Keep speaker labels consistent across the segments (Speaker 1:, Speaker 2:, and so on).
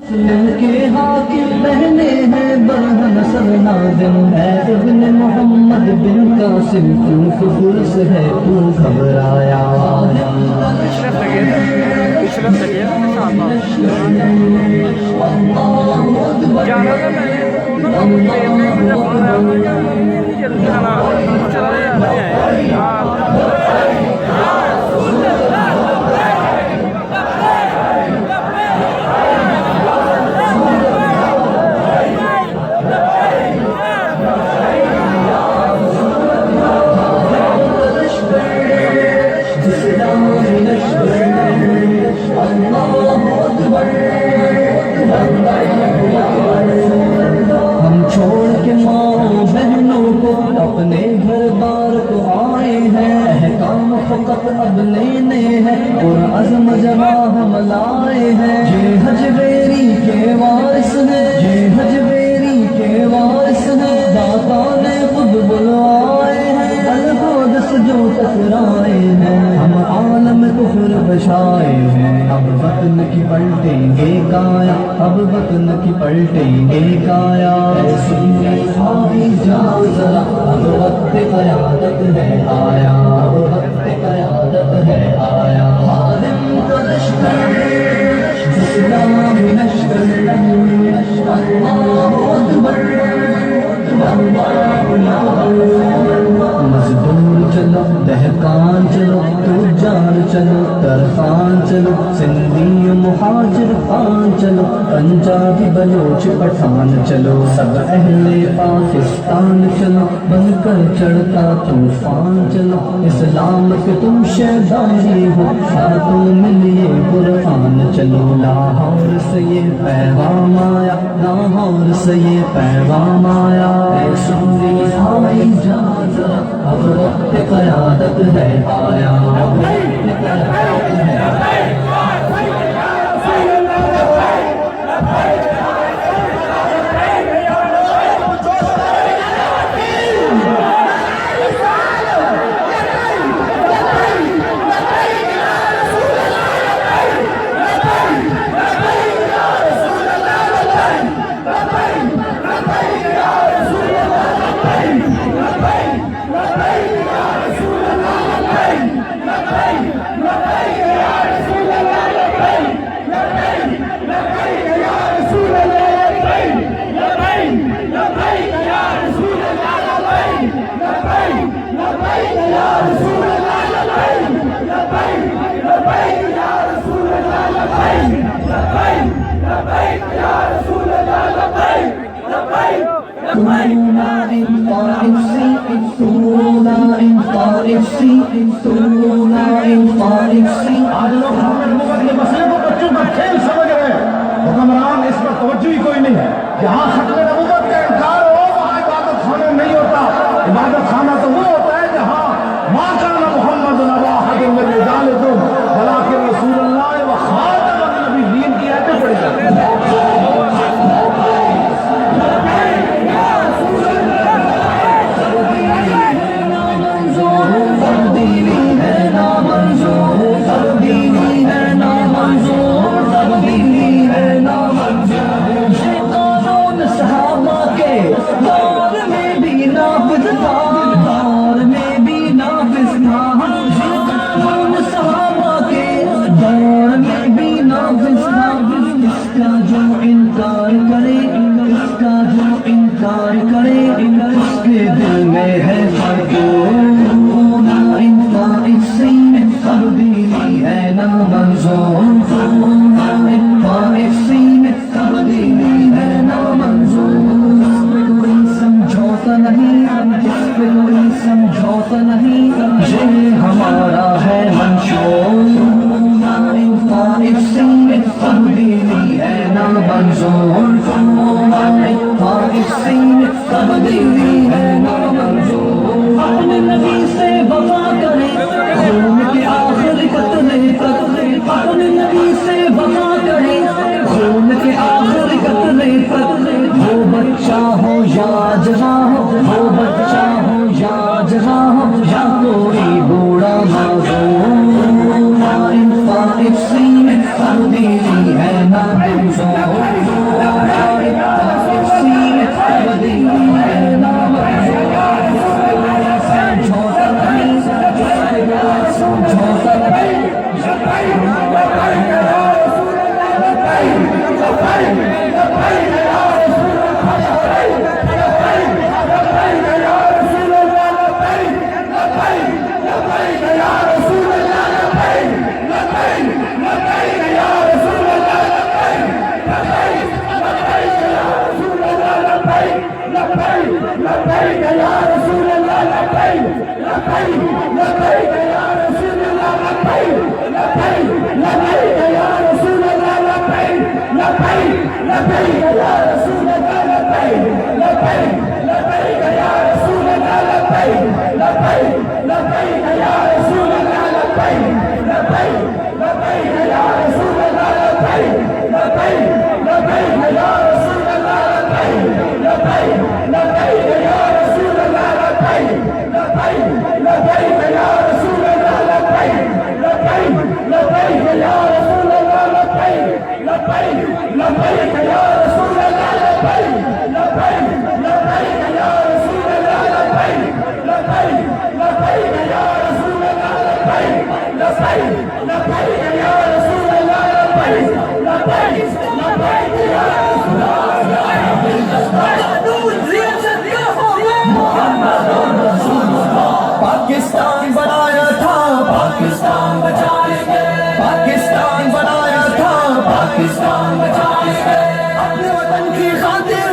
Speaker 1: کے حاکم بہنے ہیں برہم سرنازم ہے ابن محمد بن قاسم کیوں فکر سے ہے کیوں گھبرایا ہم چھوڑ کے ماں بہنوں کو اپنے گھر بار کو آئے ہیں احکام فقط اب لینے ہیں اور عزم جمع ہم لائے ہیں یہ حجویری کے وارث ہیں یہ حجویری کے وارث ہیں داتا نے خود بلوائے ہیں الحادث جو ٹکرائے ہیں ہم عالم کفر بچائے ہیں اب وطن کی پلٹیں گے کایا اب وطن کی پلٹیں گے کایا جاؤ ذرا اب وقت قیادت ہے آیا اب وقت قیادت ہے آیا خادم کا لشکر اسلامی لشکر اللہ اکبر مزدور چلو دہقان چلو تجار چلو ترخان چلو سندھی مہاجر خان چلو پنجابی بلوچ پٹھان چلو سب اہل پاکستان چلو بن کر چڑھتا طوفان چلو اسلام کے تم شہدائی ہو ساتوں ملیے قرآن چلو لاہور سے یہ پیغام آیا لاہور سے یہ پیغام آیا اے سنی آئی جا ذرا اب وقت قیادت ہے آیا اب وقت قیادت ہے
Speaker 2: حکمران اس پر توجہ ہی کوئی نہیں ہے جہاں ختم نبوت کا انکار ہو وہاں عبادت خانہ نہیں ہوتا عبادت خانہ تو وہ ہوتا ہے جہاں ما کان محمد نبا احد من رجالکم ولکن رسول اللہ و خاتم النبیین کی آیتیں پڑھی جاتی ہیں سمجھوتا نہیں یہ ہمارا ہے منشور تبدیلی ہے نا منظور تبدیلی ہے نا منظور اپنے نبی سے وفا کرے خون کے آخر قطرے قطرے اپنے نبی سے وفا کرے خون کے آخر قطرے قطرے وہ بچہ ہو یا جہاں ہو وہ بچہ ہو یا جہاں ہو یا کوئی بوڑھا معذور تبدیلی ہے نا منظور پاکستان بنایا تھا پاکستان بچائیں گے، پاکستان بنایا تھا پاکستان بچائیں گے، اپنے وطن کی خاطر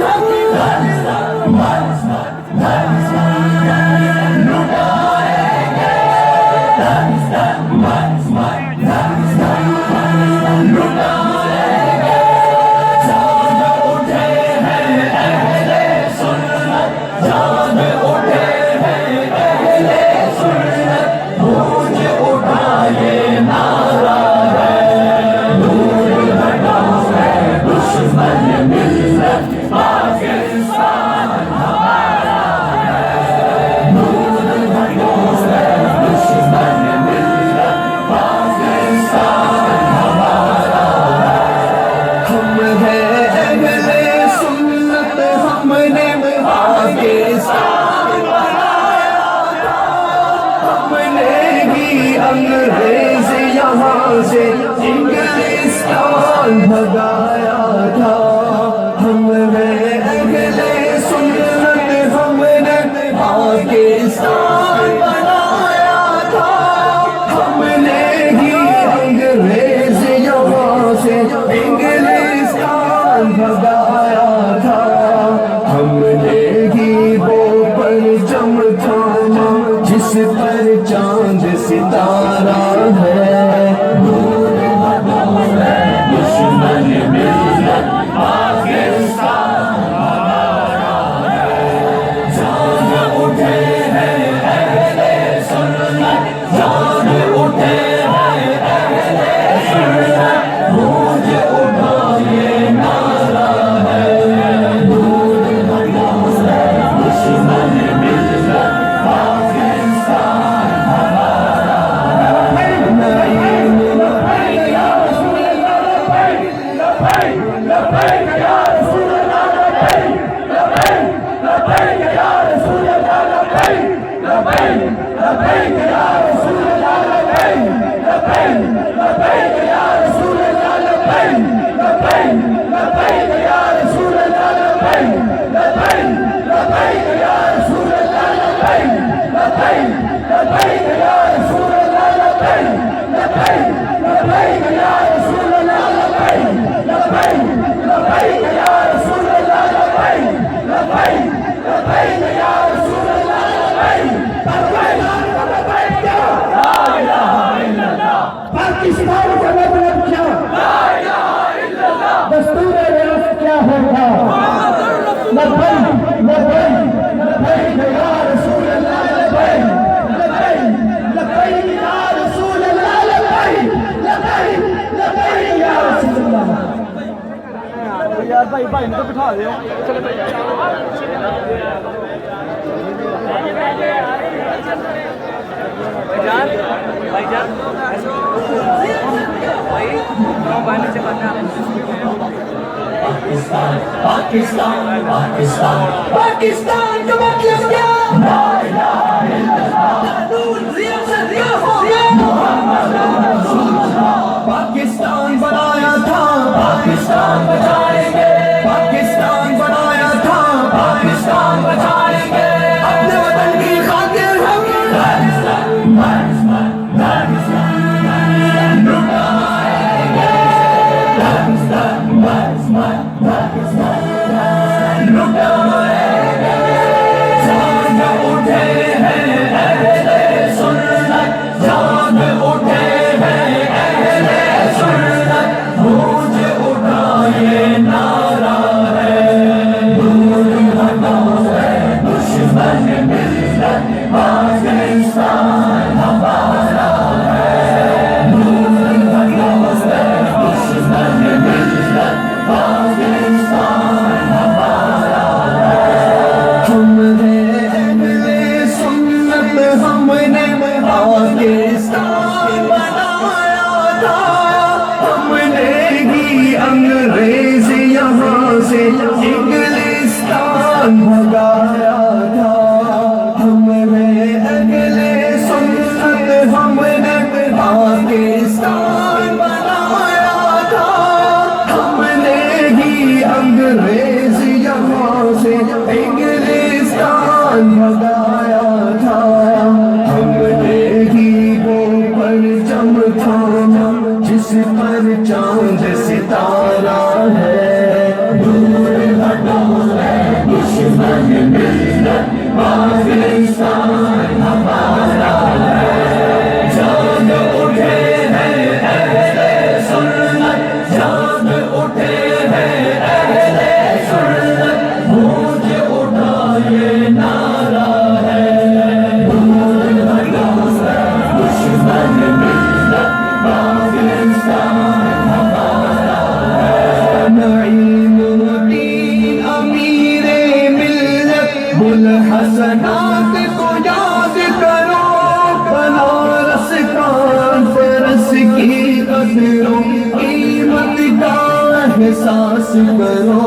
Speaker 2: انگریز یہاں سے انگلستان بھگایا تھا، ہم نے اہل سنت، ہم نے پاکستان بنایا تھا، ہم نے ہی انگریز یہاں سے انگلستان بھگایا تھا، ہم نے ہی وہ پرچم تھاما جس پر چاند ستارہ ہے، دشمن ملت پاکستان ہمارا ہے، جان اٹھے ہیں اہل سنت، جان اٹھے ہیں اہل سنت، گونج اٹھا یہ نعرہ ہے، دشمن ملت پاکستان ہمارا ہے،
Speaker 3: پاکستان کا مطلب کیا؟ دستور ریاست کیا ہوگا؟ لبیک لبیک لبیک یا رسول اللہ، لبیک لبیک لبیک یا رسول اللہ، لبیک لبیک لبیک یا رسول اللہ۔ یار بھائی بھائی نے تو بٹھا دے چلے بھائی جان
Speaker 2: پاکستان پاکستان پاکستان پاکستان کا مطلب کیا؟ لا الہ الا اللہ، پاکستان بنایا تھا پاکستان بچایا
Speaker 3: پاکستان بنایا تھا ہم نے ہی، انگریز یہاں سے انگلستان بھگایا تھا ہم نے اگلے سنت، ہم نے پاکستان بنایا تھا ہم نے ہی، انگریز یہاں سے انگلستان بھگایا تھا ہم نے ہی وہ پرچم تھاما جس پر چاند ستارہ ہے دور ہٹو ہے دشمن ملت پاکستان ہمارا ہے جاگ اٹھے ہیں اہل سنت جاگ اٹھے ہیں اہل سنت گونج اٹھا یہ نعرہ ہے دور ہٹو ہے دشمن ملت پاکستان ہمارا ہے نعیم الدین امیر ملت بوالحسنات کو یاد کرو بنارس کانفرنس کی قدروں قیمت کا احساس کرو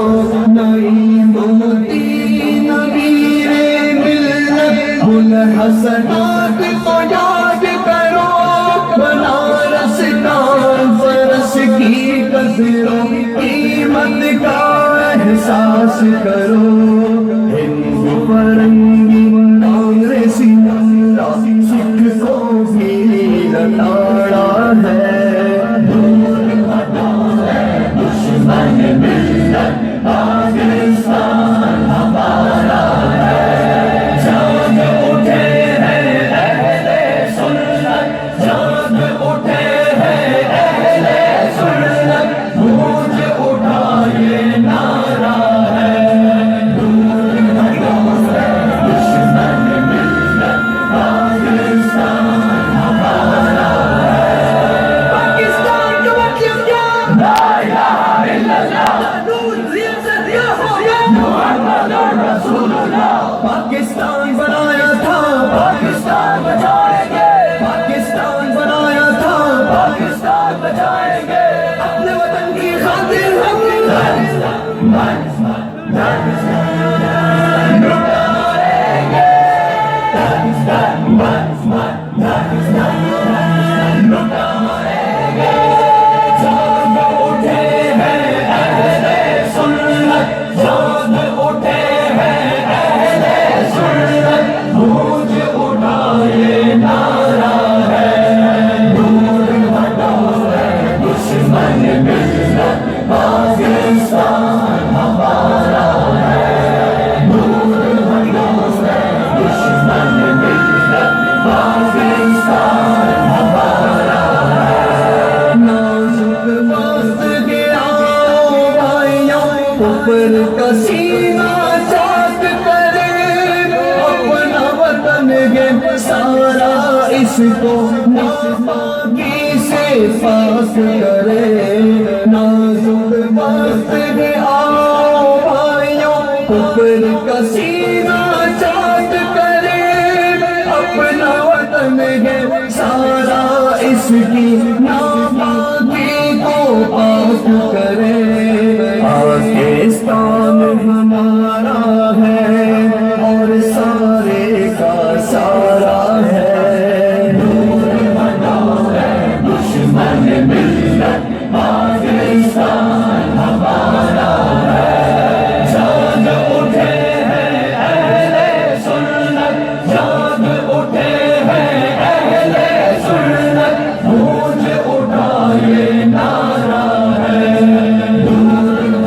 Speaker 3: نعیم الدین امیر ملت بوالحسنات کو یاد کرو بنارس کانفرنس کی قدروں قیمت کا احساس کرو ہندو فرنگی کانگریسی سکھ کو بھی لتاڑا ہے دور ہٹو ہے دشمن ملت پاکستان ہمارا ہے جاگ اٹھے ہیں اہل سنت جاگ اٹھے ہیں اہل سنت گونج اٹھا یہ نعرہ ہے دور ہٹو ہے دشمن ملت پاکستان ہمارا ہے پاکستان کا مطلب کیا لا الہ الا اللہ محمد رسول اللہ پاکستان بنایا تھا پاکستان بچائیں گے پاکستان بنایا تھا پاکستان بچائیں گے اپنے وطن کی خاطر ہم اوپر کا سینہ چاک کرے اپنا وطن ہے سارا اس کو ناپاکی سے پاک کرے نازک وقت ہے آؤ بھائیوں اوپر کا سینہ چاک کرے اپنا وطن ہے سارا اس کی ناپاکی کو پاک کرے پاکستان ہمارا ہے اور سارے کا سارا ہے دور ہٹو ہے دشمن ملت پاکستان ہمارا ہے جاگ اٹھے ہیں اہل سنت جاگ اٹھے ہیں اہل سنت گونج اٹھا یہ نعرہ ہے دور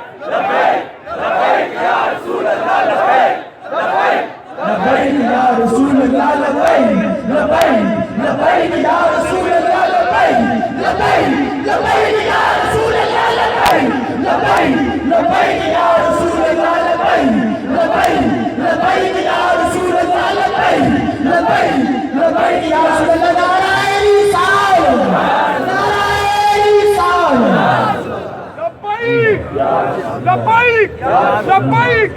Speaker 3: لبيك يا رسول الله لبيك لبيك لبيك يا رسول الله لبيك لبيك لبيك يا رسول الله لبيك لبيك لبيك يا رسول الله لبيك لبيك لبيك يا رسول الله لبيك لبيك لبيك يا رسول الله نعرہ رسالت نعرہ رسالت
Speaker 4: لبيك لبيك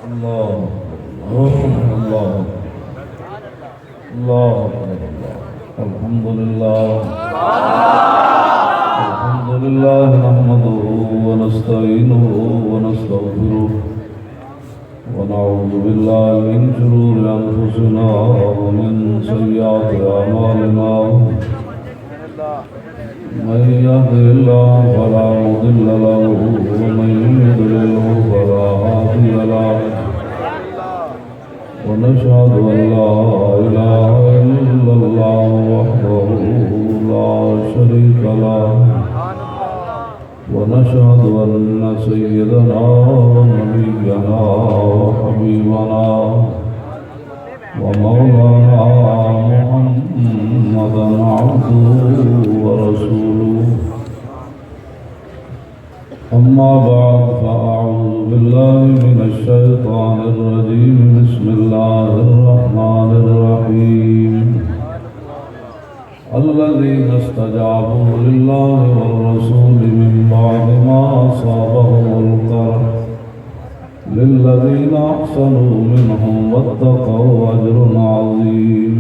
Speaker 5: اللہ اللہ اللہ الحمدللہ نحمده ونستعینه ونستغفره ونعوذ باللہ من شرور انفسنا ومن سیئات اعمالنا من يهده الله فلا مضل له ومن يضلله فلا هادي له ونشهد أن لا إله إلا الله وحده لا شريك له ونشهد أن سيدنا ونبينا وحبيبنا ومولانا محمدا عبده ورسوله أما بعد فأعوذ بالله من الشيطان الرجيم بسم الله الرحمن الرحيم الذين استجابوا لله والرسول من بعد ما أصابهم القرح للذين أحسنوا منهم واتقوا أجر عظيم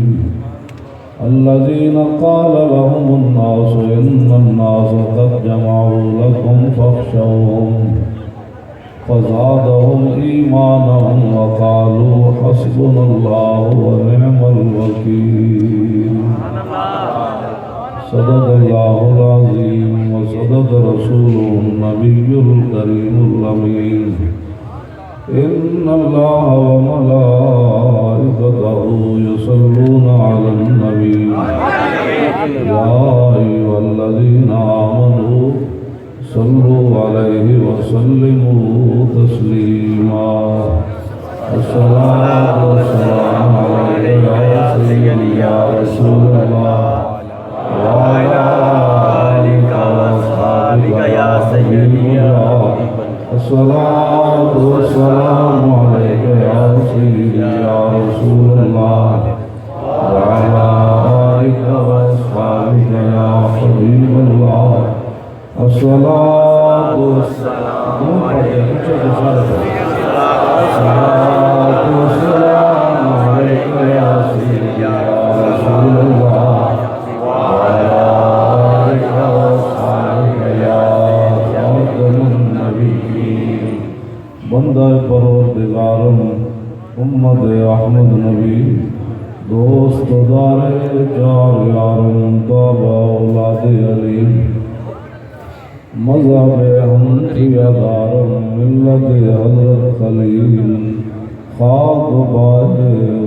Speaker 5: الذين قال لهم الناس إن الناس قد جمعوا لكم فاخشوهم فزادهم إيمانا وقالوا حسبنا الله ونعم الوكيل صدق الله العظيم وصدق رسوله النبي الكريم الأمين إن الله وملائكته يصلون على النبي يا أيها الذين آمنوا صلوا عليه وسلموا تسليما الصلاة والسلام عليك يا سيدي يا رسول الله وعلى آلك وأصحابك يا سيدي الصلاة والسلام عليك يا سيدي يا رسول الله وعلى آلك وأصحابك يا حبيب الله الصلاة والسلام عليك يا سيدي يا رسول الله وعلى آلك وأصحابك يا خاتم النبيين بندہ پروردگارم امت احمد نبی دوست دار چار یارم بابا اولاد علی مذہب حنفیہ دارم ملت حضرت خلیل خاک باہ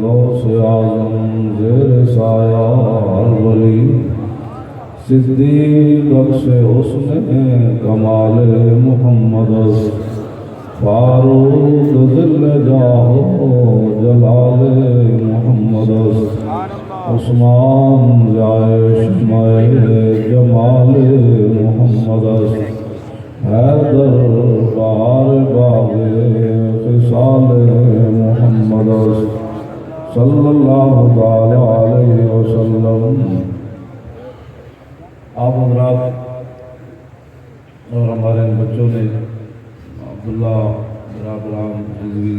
Speaker 5: غوث اعظم زیر سایہ ہر ولی صدیق بخش حسن کمال محمد فاروق ذل جاہ جلال محمد عثمان جائے شمع جمال محمد حیدر بہار باغ خصال محمد صلی اللہ تعالی علیہ وسلم. آپ حضرات اور ہمارے بچوں نے عبداللہ برابران رضوی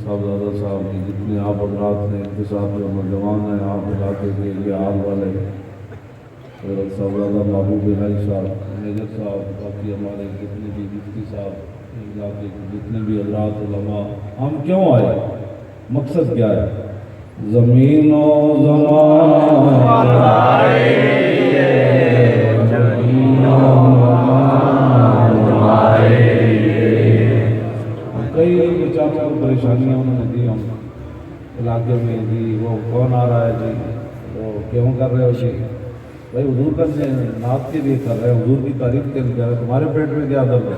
Speaker 5: صاحبزادہ صاحب کی جتنے آپ حضرات نے اقتصاد کے نوجوان ہیں آپ علاقے کے لیے آل والے صاحبزادہ محبوب بھائی صاحب میجر صاحب باقی ہمارے جتنے بھی مفتی صاحب علاقے کے جتنے بھی حضرات علماء. ہم کیوں آئے؟ مقصد کیا ہے؟ زمین و زمان تمہارے لیے، زمین و زمان تمہارے لیے. کئی بچاروں کو پریشانیاں انہوں نے دی ہم علاقے میں دی. وہ کون آ رہا ہے جی؟ وہ کیوں کر رہے ہو جی؟ بھائی حضور کرنے نعت کے لیے کر رہے ہیں، حضور کی تعریف کے لیے کر رہے ہیں. تمہارے پیٹ میں کیا درد ہے؟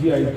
Speaker 5: GIT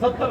Speaker 5: 70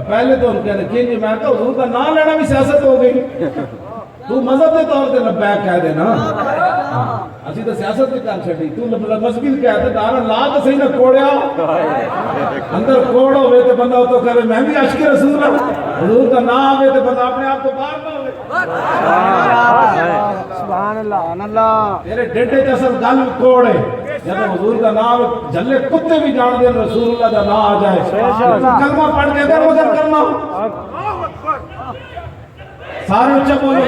Speaker 5: پہلے تو ان کہنے کہ جی میں کہا حضور کا نام لینا بھی سیاست ہو گئی تو مذہب کے طور پہ لبیک کہہ دینا اسی تو سیاست بھی کر چھڑی تو مسجد کہتے دارا لا تو صحیح نہ کوڑیا اندر کوڑ ہوئے تو بندہ تو کہے میں بھی عشق رسول ہوں حضور کا نام ہوئے تو بندہ اپنے آپ کو باہر نہ ہوئے
Speaker 3: سبحان اللہ
Speaker 5: تیرے ڈیڈے جیسا گل کوڑ ہے جب حضور کا نام جھلے کتے بھی جان دیں رسول اللہ کا نام آ جائے کلمہ پڑھ کے ادھر ادھر کرنا سارے اچھا بولو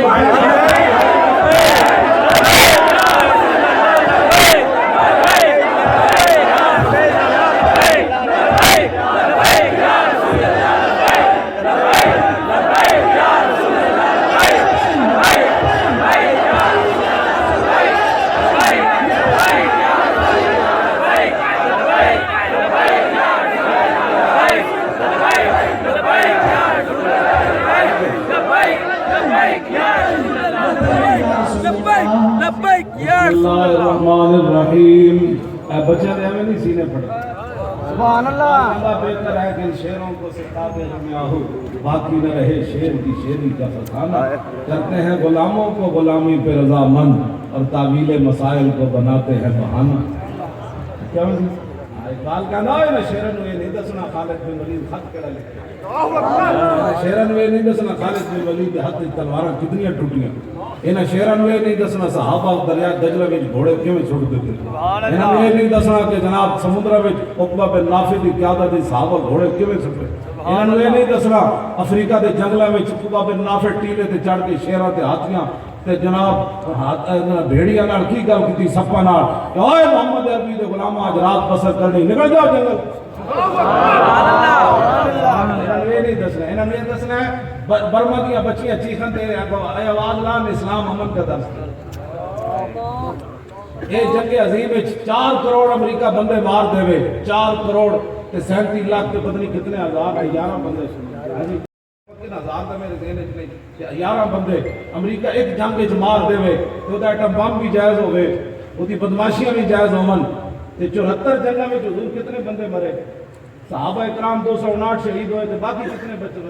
Speaker 5: بسم اللہ الرحمن الرحیم اے بچے دے ہمیں نہیں سینے پڑھا
Speaker 3: سبحان اللہ
Speaker 5: اللہ بہتر ہے کہ ان شیروں کو ستاتے میں آہو باقی نہ رہے شیر کی شیری کا فسانہ کرتے ہیں غلاموں کو غلامی پہ رضا مند اور تعویل مسائل کو بناتے ہیں بہانہ کیا مزید اقبال کا نام ہے نا شیرن ہوئے نہیں دسنا خالد بن ولید خط کڑا لکھے شیرن ہوئے نہیں دسنا خالد بن ولید ہاتھ تلواراں کتنی ٹوٹیاں انہاں شیرن ہوئے نہیں دسنا صحابہ دریا دجلہ وچ گھوڑے کیوں چھوڑ دیتے انہاں ہوئے نہیں دسنا کہ جناب سمندر وچ عقبہ بن نافع دی قیادت دی صحابہ گھوڑے کیوں چھوڑے انہاں ہوئے نہیں دسنا افریقہ دے جنگلاں وچ عقبہ بن نافع ٹیلے تے چڑھ کے شیراں تے ہاتھیاں تے جناب بھیڑیاں نال کی گل کیتی سپاں نال کہ اوئے محمد عربی دے غلاماں اج رات بسر کرنی نکل جاؤ جنگل یہ نہیں دسنا انہوں نے دسنا ہے برما دیا بچیاں چیخن دے اے آواز لان اسلام امن کا درس یہ جنگ عظیم 4 کروڑ امریکہ بندے مار دے وے 4 کروڑ تے 37 لاکھ تے پتہ نہیں کتنے ہزار 11 بندے سن کتنے ہزار تے میرے ذہن وچ نہیں 11 بندے امریکہ ایک جنگ وچ مار دے وے تے دا ایٹم بم بھی جائز ہوے اودی بدماشیاں بھی جائز ہون تے 74 جنگاں وچ حضور کتنے بندے مرے صحابہ اکرام 259 شہید ہوئے تھے باقی کتنے بچے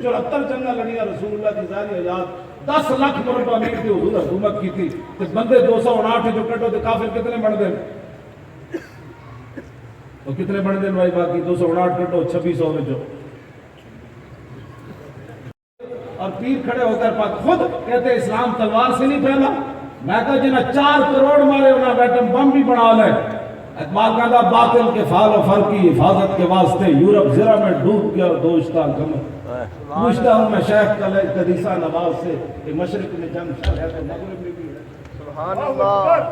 Speaker 5: 74 جنگاں لڑیاں رسول اللہ کی ظاہری حیات 10 لاکھ مربع میل کی حضور حکومت کی تھی تے بندے 259 جو کٹو تے کافر کتنے بن دے تو کتنے بن دے بھائی باقی 259 کٹو 2600 میں جو اور پیر کھڑے ہو کر پاک خود کہتے اسلام تلوار سے نہیں پھیلا میں کہا جنہیں 4 کروڑ مارے انہیں بیٹم بم بھی بنا لے اقبال کہا باطل کے فعل و فر کی حفاظت کے واسطے یورپ زرہ میں ڈوب گیا اور دوشتا کمر پوچھتا ہوں میں شیخ قدیسہ نواز سے کہ مشرق میں جنگ شر ہے تو مغرب میں بھی ہے
Speaker 3: سبحان اللہ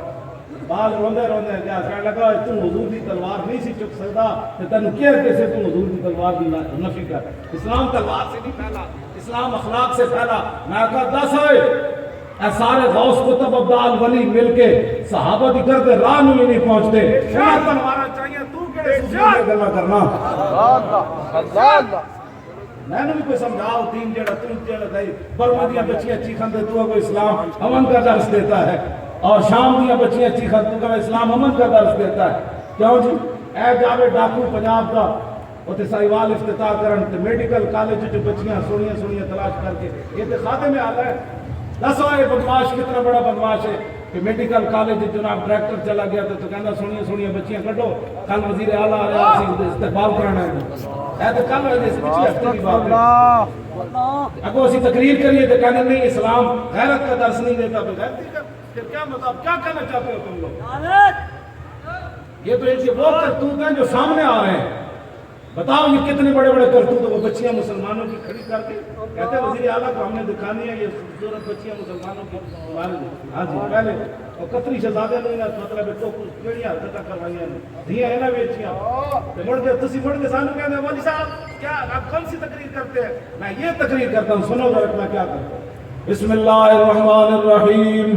Speaker 5: بعض روندے روندے کیا کہنے لگا تم حضور کی تلوار نہیں سی چک سکتا کہ تنو کیا کیسے تم حضور کی تلوار کی نفی کر اسلام تلوار سے نہیں پھیلا اسلام اخلاق سے پھیلا میں کہا 10 ہوئے اے سارے غوث قطب عبدال ولی مل کے صحابہ دی کرتے راہ میں نہیں پہنچتے انہیں تلوارہ چاہیے تو کڑے سوچے گلہ کرنا میں نے بھی کوئی سمجھاؤ تین جڑا دائی برما دیا بچیاں چیخن دے تو کوئی اسلام امن کا درس دیتا ہے اور شام دیا بچیاں چیخن تو اسلام امن کا درس دیتا ہے کیوں جی اے جاوے ڈاکو پنجاب کا وہ تے سائیوال افتتاح کرن تے میڈیکل کالج جو بچیاں سونیاں تلاش کر کے یہ تے خادم میں آتا ہے 10 یہ بدماش کتنا بڑا بدماش ہے کہ میڈیکل کالج جناب ڈائریکٹر چلا گیا تو کہنا سونیاں بچیاں کٹو کل وزیر اعلیٰ آ رہا ہے استقبال کرانا ہے تو کل اس بچی ہفتے کی بات ہے اگو اسی تقریر کریے تو کہنے نہیں اسلام غیرت کا درس نہیں دیتا تو غیرتی کا پھر کیا مطلب کیا کہنا چاہتے ہو تم لوگ یہ تو ایسے وہ کرتوت ہیں جو سامنے آ رہے ہیں بتاؤ یہ کتنے بڑے بڑے کرتوت وہ بچیاں مسلمانوں کی کھڑی کر کے کہتے ہیں وزیر اعلیٰ کو ہم نے دکھانی ہے یہ خوبصورت بچیاں مسلمانوں کی ہاں جی پہلے اور قطری شہزادے نے مطلب ہے تو کیڑی حرکتاں کروائیاں دھیاں ہیں نا بیچیاں تے مڑ کے تسی مڑ کے سانو کہتے ہیں مولوی صاحب کیا آپ کون سی تقریر کرتے ہیں میں یہ تقریر کرتا ہوں سنو ذرا میں کیا کرتا ہوں بسم اللہ الرحمن الرحیم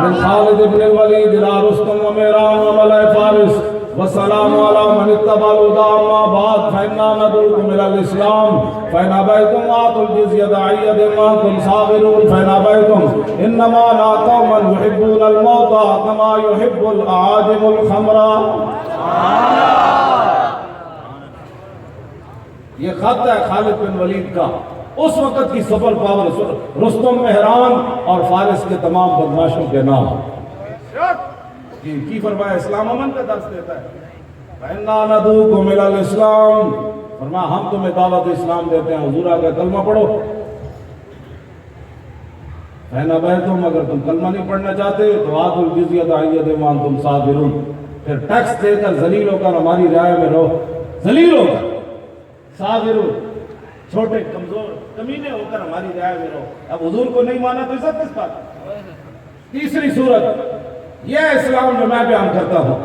Speaker 5: من خالد بن الولید الى رستم ومیران وملئ فارس والسلام على من اتبع الهدى اما بعد فإنا ندعوكم إلى الإسلام فإن أبيتم وآتوا الجزية عن يد وأنتم صاغرون فإن أبيتم إنما أنا قوما يحبون الموت كما يحب الأعاجم الخمر یہ خط ہے خالد بن ولید کا، اس وقت کی سپر پاور، رستم مہران اور فارس کے تمام بدماشوں کے نام۔ کی فرمایا اسلام امن کا درس دیتا ہے، فَإِنَّا نَدْعُوكُمْ إِلَى الْإِسْلَامِ، فرمایا ہم تمہیں دعوت اسلام دیتے ہیں، حضور آگے کلمہ پڑھو۔ فَإِنْ أَبَيْتُمْ، اگر تم کلمہ نہیں پڑھنا چاہتے تو آتُوا الْجِزْيَةَ عَنْ يَدٍ وَأَنْتُمْ صَاغِرُونَ، پھر ٹیکس دے کر ذلیل ہو کر ہماری رعایا میں رہو، ذلیل ہو کر، صاغرون، چھوٹے کمزور کمینے ہو کر ہماری رعایا میں رہو۔ اب حضور کو نہیں مانا تو عزت کس بات؟ تیسری صورت یہ اسلام جو میں بیان کرتا ہوں،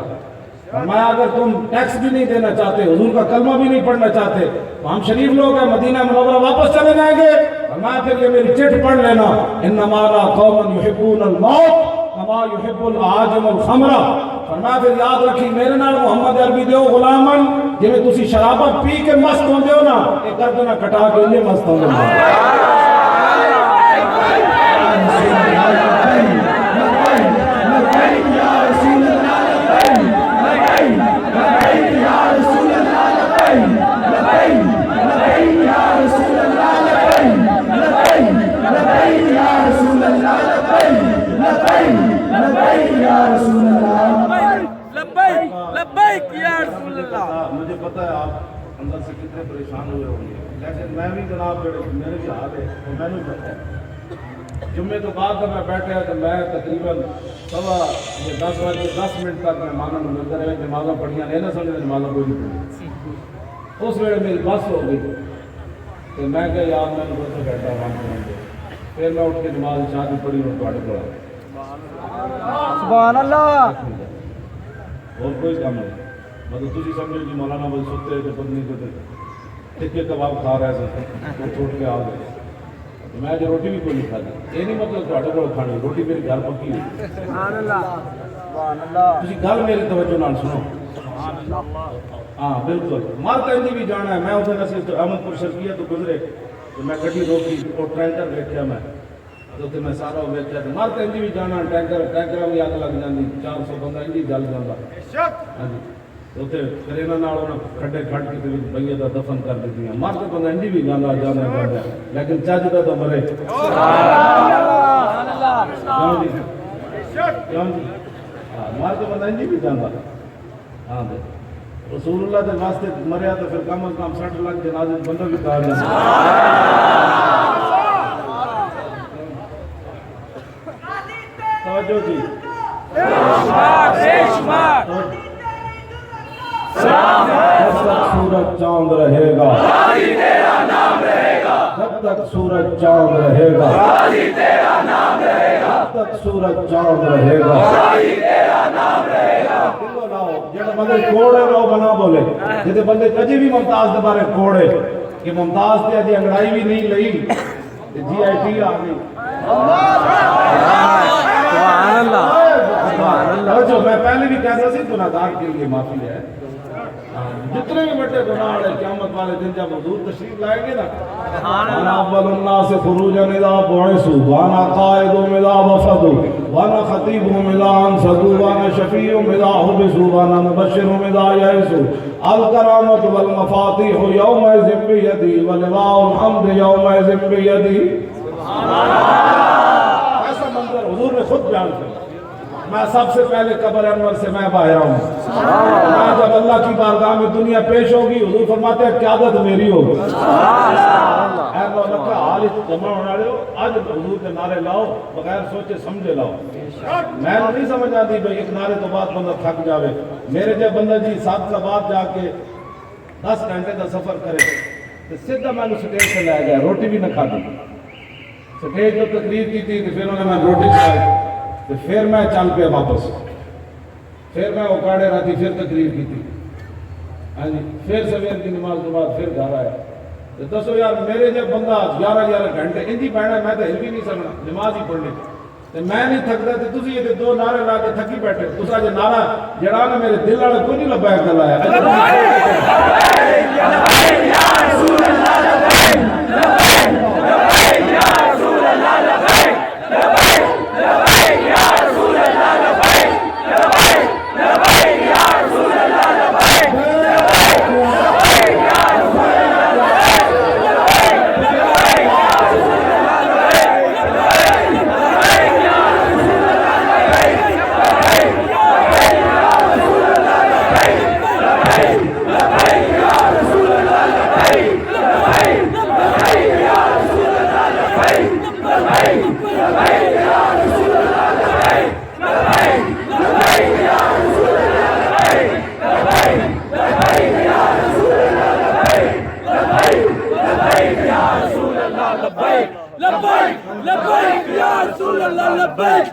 Speaker 5: فرمایا اگر تم ٹیکس بھی نہیں دینا چاہتے، حضور کا کلمہ بھی نہیں پڑھنا چاہتے تو ہم شریف لوگ ہیں، مدینہ منورہ واپس چلے جائیں گے۔ فرمایا پھر یہ میری چٹ پڑھ لینا، انما لا قوم یحبون الموت کما یحب العاجم الخمر، فرمایا پھر یاد رکھی میرے نال محمد عربی دیو غلامن، جی تسی شرابت پی کے مست ہوں دیو نا، ایک کردنا کٹا کے لیے مست ہوں دیو۔ مجھے پتہ ہے آپ اندر سے کتنے پریشان ہوئے ہوں گے، لیکن میں بھی جناب میرے بھی حال ہے تو میں نہیں پتہ ہے۔ جمعے تو بعد جب میں بیٹھا تو میں تقریباً 10 تک میں مانا ملتا رہے، نمازیں پڑھیاں نہیں نہ سمجھے، نمازیں کوئی نہیں پڑھی۔ اس ویلے میری بس ہو گئی تو میں کہ یار میں نے سے بیٹھا ہوں، پھر میں اٹھ کے نماز شادی پڑھی اور تھوڑے پڑھا۔
Speaker 2: سبحان اللہ۔
Speaker 5: اور کوئی کام نہیں، مطلب تھی سمجھو جی مولانا بھائی سوتے تو پتنی کو ٹکے کباب کھا رہے تھے، چھوڑ کے آ گئے، میں جو روٹی بھی کوئی نہیں کھاتی، یہ نہیں مطلب تھوڑے کو کھانے، روٹی میری گھر پکی ہوئی۔
Speaker 2: سبحان اللہ، سبحان اللہ۔
Speaker 5: تسی گل میری توجہ نال سنو۔ ہاں بالکل، مارتا انجی بھی جانا ہے، میں اسے نصیب تو احمد پور شرکیہ تو گزرے تو میں گڈی روکی اور ٹینکر دیکھا میں تو میں سارا ویکھیا تو مارتا انجی بھی جانا، ٹینکر بھی اگ لگ جاندی، 400 بندہ انجی جل جاندا۔ ہاں جی، اتنے کرینا نال انہاں کھڈے کھڈ کے بھئی دا دفن کر دیتی ہیں، مارتا بندہ انجی بھی جانا لیکن چج دا تو مرے۔ کیوں جی؟ کیوں جی؟ مارتا بندہ انجی بھی جانا۔ ہاں جی، رسول اللہ کے واسطے مریا تو پھر کم از کم 60 لاکھ جنازے بندہ بھی کہا جائے۔ توجہ جی، جب تک سورج چاند رہے گا، جب تک سورج چاند رہے گا، جب تک سورج چاند رہے گا، جڑے بندے کوڑے رو بنا بولے، جتے بندے کجی بھی ممتاز دے بارے کوڑے کہ ممتاز تے اجی انگڑائی بھی نہیں لئی، جی آئی ٹی آ گئی۔
Speaker 2: سبحان اللہ، سبحان اللہ۔
Speaker 5: جو میں پہلے بھی کہتا سی گناہگار کے لیے معافی ہے، جتنے بھی بڑے گناہ ہیں قیامت والے دن جب حضور تشریف لائیں گے نا، انا اول الناس خروجا اذا بعثوا وانا قائد اذا وفدوا وانا خطیب اذا انصتوا وانا شفیع اذا حبسوا وانا مبشر اذا یئسوا الکرامۃ والمفاتیح یومئذ بیدی ولواء الحمد یومئذ بیدی۔ ایسا منظر حضور نے خود بیان کیا، میں سب سے پہلے قبر انور سے میں باہر ہوں، میں جب اللہ کی بارگاہ میں دنیا پیش ہوگی حضور فرماتے ہیں قیادت میری ہوگی۔ اے مولا کا حال جمع ہونا رہے ہو، آج حضور کے نعرے لاؤ بغیر سوچے سمجھے لاؤ۔ میں نہیں سمجھ آتی بھئی ایک نعرے تو بعد بندہ تھک جاوے، میرے جب بندہ جی 7 کا بعد جا کے 10 گھنٹے کا سفر کرے تو سیدھا میں نے سٹیج سے لے گیا، روٹی بھی نہ کھا دی، سٹیج جو تقریر کی تھی تو پھر انہوں نے میں روٹی کھائی تو پھر میں چل پہ واپس، پھر میں اوکاڑے رہتی پھر تقریر کی تھی، ہاں جی، پھر سویر کی نماز کے بعد پھر گھر آیا تو دسو یار میرے جب بندہ 11 گھنٹے انجی بیٹھا میں تو ہل بھی نہیں سکنا نماز ہی پڑھنی تو میں نہیں تھکتا تو تسی یہ 2 نعرے لا کے تھکی بیٹھے، تسا جو نعرہ جڑا نا میرے دل والے کوئی نہیں لبا ہے گلا